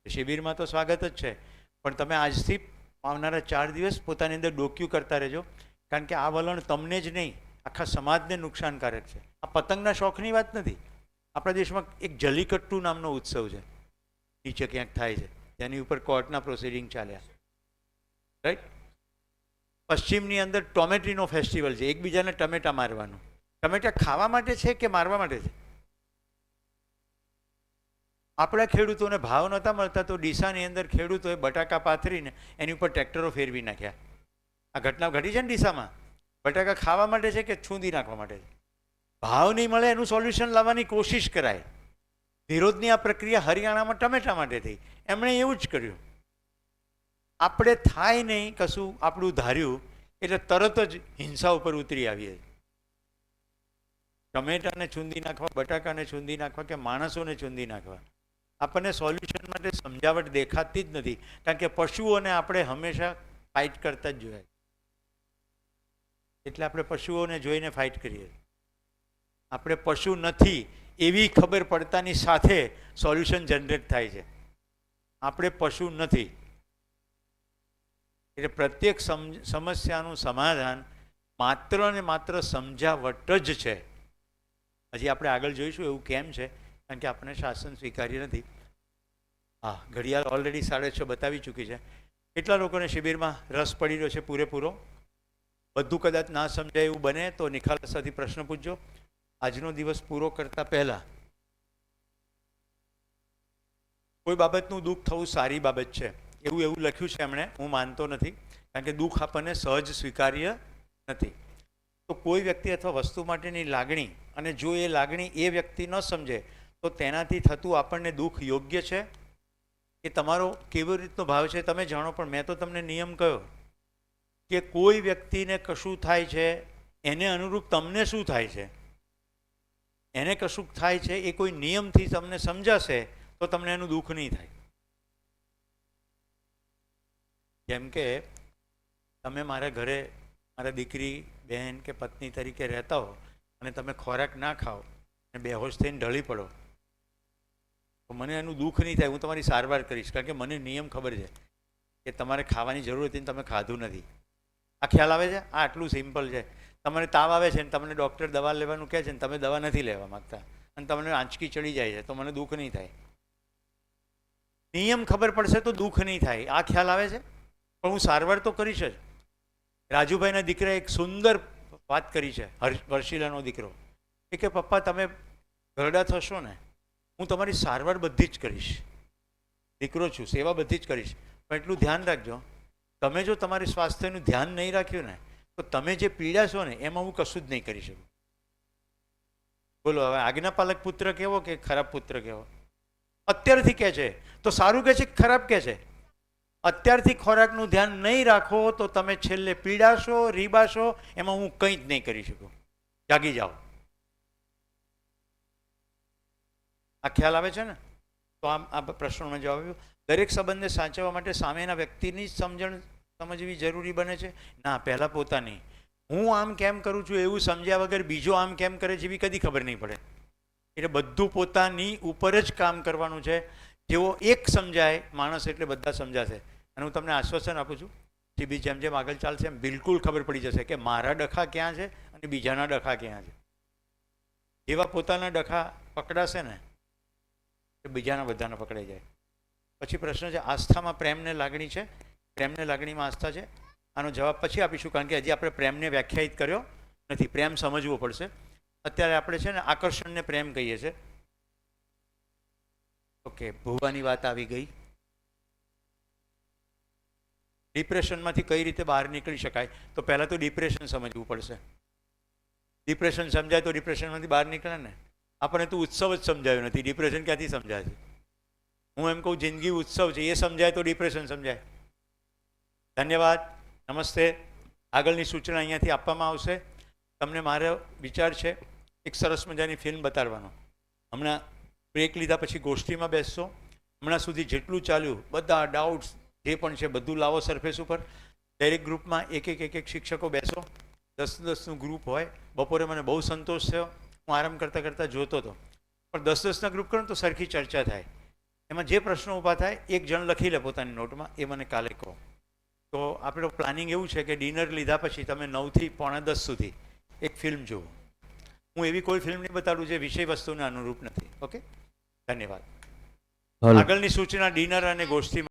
શિબિરમાં તો સ્વાગત જ છે, પણ તમે આજથી આવનારા 4 દિવસ પોતાની અંદર ડોક્યુ કરતા રહેજો, કારણ કે આ વલણ તમને જ નહીં આખા સમાજને નુકસાનકારક છે. આ પતંગના શોખની વાત નથી. આપણા દેશમાં એક જલ્લીકટ્ટુ નામનો ઉત્સવ છે, નીચે ક્યાંક થાય છે, તેની ઉપર કોર્ટના પ્રોસિડિંગ ચાલ્યા, રાઈટ. પશ્ચિમની અંદર ટોમેટીનો ફેસ્ટિવલ છે, એકબીજાને ટમેટા મારવાનું. ટમેટા ખાવા માટે છે કે મારવા માટે છે? આપણા ખેડૂતોને ભાવ નહોતા મળતા તો ડીસાની અંદર ખેડૂતોએ બટાકા પાથરીને એની ઉપર ટ્રેક્ટરો ફેરવી નાખ્યા. આ ઘટના ઘટી છે ને ડીસામાં. બટાકા ખાવા માટે છે કે છૂંદી નાખવા માટે છે? ભાવ નહીં મળે એનું સોલ્યુશન લાવવાની કોશિશ કરાય. વિરોધની આ પ્રક્રિયા હરિયાણામાં ટમેટા માટે થઈ, એમણે એવું જ કર્યું. આપણે થાય નહીં કશું આપણું ધાર્યું એટલે તરત જ હિંસા ઉપર ઉતરી આવીએ. ટમેટાને છૂંદી નાખવા, બટાકાને છૂંદી નાખવા કે માણસોને છૂંદી નાખવા, આપણને સોલ્યુશન માટે સમજાવટ દેખાતી જ નથી. કારણ કે પશુઓને આપણે હંમેશા ફાઇટ કરતા જ જોયા, એટલે આપણે પશુઓને જોઈને ફાઇટ કરીએ. આપણે પશુ નથી એવી ખબર પડતાની સાથે સોલ્યુશન જનરેટ થાય છે. આપણે પશુ નથી. એટલે પ્રત્યેક સમસ્યાનું સમાધાન માત્ર ને માત્ર સમજાવટ જ છે. હજી આપણે આગળ જોઈશું એવું કેમ છે, કારણ કે આપણને શાસન સ્વીકાર્ય નથી. હા, ઘડિયાળ ઓલરેડી 6:30 બતાવી ચૂકી છે. કેટલા લોકોને શિબિરમાં રસ પડી રહ્યો છે પૂરેપૂરો? બધું કદાચ ના સમજાય એવું બને તો નિખાલસાથી પ્રશ્ન પૂછજો. આજનો દિવસ પૂરો કરતા પહેલા કોઈ બાબતનું દુઃખ થવું સારી બાબત છે એવું લખ્યું છે એમણે. હું માનતો નથી, કારણ કે દુઃખ આપણને સહજ સ્વીકાર્ય નથી. તો કોઈ વ્યક્તિ અથવા વસ્તુ માટેની લાગણી, અને જો એ લાગણી એ વ્યક્તિ ન સમજે તો તેનાથી થતું આપણને દુઃખ યોગ્ય છે? એ તમારો કેવી રીતનો ભાવ છે તમે જાણો, પણ મેં તો તમને નિયમ કહ્યો કે કોઈ વ્યક્તિને કશું થાય છે એને અનુરૂપ તમને શું થાય છે, એને કશું થાય છે એ કોઈ નિયમથી તમને સમજાશે તો તમને એનું દુઃખ નહીં થાય. જેમ કે તમે મારા ઘરે મારા દીકરી, બહેન કે પત્ની તરીકે રહેતા હો અને તમે ખોરાક ના ખાઓ અને બેહોશ થઈને ઢળી પડો તો મને એનું દુઃખ નહીં થાય. હું તમારી સારવાર કરીશ, કારણ કે મને નિયમ ખબર છે કે તમારે ખાવાની જરૂર હતી ને તમે ખાધું નથી. આ ખ્યાલ આવે છે? આ આટલું સિમ્પલ છે. તમને તાવ આવે છે ને તમને ડૉક્ટર દવા લેવાનું કહે છે ને તમે દવા નથી લેવા માગતા અને તમને આંચકી ચડી જાય છે તો મને દુઃખ નહીં થાય. નિયમ ખબર પડશે તો દુઃખ નહીં થાય. આ ખ્યાલ આવે છે? પણ હું સારવાર તો કરીશ જ. રાજુભાઈના દીકરાએ એક સુંદર વાત કરી છે, વર્ષીલાનો દીકરો. એ કે પપ્પા તમે ઘરડા થશો ને હું તમારી સારવાર બધી જ કરીશ. દીકરો છું, સેવા બધી જ કરીશ, પણ એટલું ધ્યાન રાખજો તમે જો તમારી સ્વાસ્થ્યનું ધ્યાન નહીં રાખ્યું ને તો તમે જે પીડાશો ને એમાં હું કશું જ નહીં કરી શકું. બોલો હવે આજ્ઞાપાલક પુત્ર કેવો કે ખરાબ પુત્ર કેવો? અત્યારથી કહે છે તો સારું કહે છે કે ખરાબ કહે છે? અત્યારથી ખોરાકનું ધ્યાન નહીં રાખો તો તમે છેલ્લે પીડાશો, રીબાશો, એમાં હું કંઈ જ નહીં કરી શકું. જાગી જાઓ. આ ખ્યાલ આવે છે ને? તો આ પ્રશ્નોમાં જવાબ આપ્યો. દરેક સંબંધને સાચવવા માટે સામેના વ્યક્તિની જ સમજવી જરૂરી બને છે? ના, પહેલાં પોતાની. હું આમ કેમ કરું છું એવું સમજ્યા વગર બીજો આમ કેમ કરે છે એવી કદી ખબર નહીં પડે. એટલે બધું પોતાની ઉપર જ કામ કરવાનું છે. જેવો એક સમજાય માણસ એટલે બધા સમજાશે. અને હું તમને આશ્વાસન આપું છું, ટીબી જેમ જેમ આગળ ચાલશે એમ બિલકુલ ખબર પડી જશે કે મારા ડખા ક્યાં છે અને બીજાના ડખા ક્યાં છે. એવા પોતાના ડખા પકડાશે ને એ બીજાના બધાને પકડાઈ જાય. પછી પ્રશ્ન છે આસ્થામાં પ્રેમને લાગણી છે? પ્રેમને લાગણીમાં આસ્થા છે? આનો જવાબ પછી આપીશું, કારણ કે હજી આપણે પ્રેમને વ્યાખ્યાયિત કર્યો નથી. પ્રેમ સમજવો પડશે. અત્યારે આપણે છે ને આકર્ષણને પ્રેમ કહીએ છીએ. ઓકે, ભૂવાની વાત આવી ગઈ. ડિપ્રેશનમાંથી કઈ રીતે બહાર નીકળી શકાય? તો પહેલાં તો ડિપ્રેશન સમજવું પડશે. ડિપ્રેશન સમજાય તો ડિપ્રેશનમાંથી બહાર નીકળે ને. આપણને તો ઉત્સવ જ સમજાયો નથી, ડિપ્રેશન ક્યાંથી સમજાય છે? હું એમ કહું જિંદગી ઉત્સવ છે, એ સમજાય તો ડિપ્રેશન સમજાય. ધન્યવાદ, નમસ્તે. આગળની સૂચના અહીંયાથી આપવામાં આવશે. તમને મારો વિચાર છે એક સરસ મજાની ફિલ્મ બતાડવાનો. હમણાં બ્રેક લીધા પછી ગોષ્ઠીમાં બેસશો. હમણાં સુધી જેટલું ચાલ્યું બધા ડાઉટ્સ જે પણ છે બધું લાવો સરફેસ ઉપર. દરેક ગ્રુપમાં એક શિક્ષકો બેસો. 10-10નું ગ્રુપ હોય. બપોરે મને બહુ સંતોષ થયો, હું આરામ કરતાં કરતાં જોતો હતો. પણ 10-10ના ગ્રુપ કરો તો સરખી ચર્ચા થાય. એમાં જે પ્રશ્નો ઊભા થાય એક જણ લખી લે પોતાની નોટમાં, એ મને કાલે કહો. તો આપણું પ્લાનિંગ એવું છે કે ડિનર લીધા પછી તમે 9 થી 9:45 સુધી એક ફિલ્મ જુઓ. હું એવી કોઈ ફિલ્મ નહીં બતાડું જે વિષય વસ્તુને અનુરૂપ નથી. ઓકે, ધન્યવાદ. આગળની સૂચના ડિનર અને ગોષ્ઠીમાં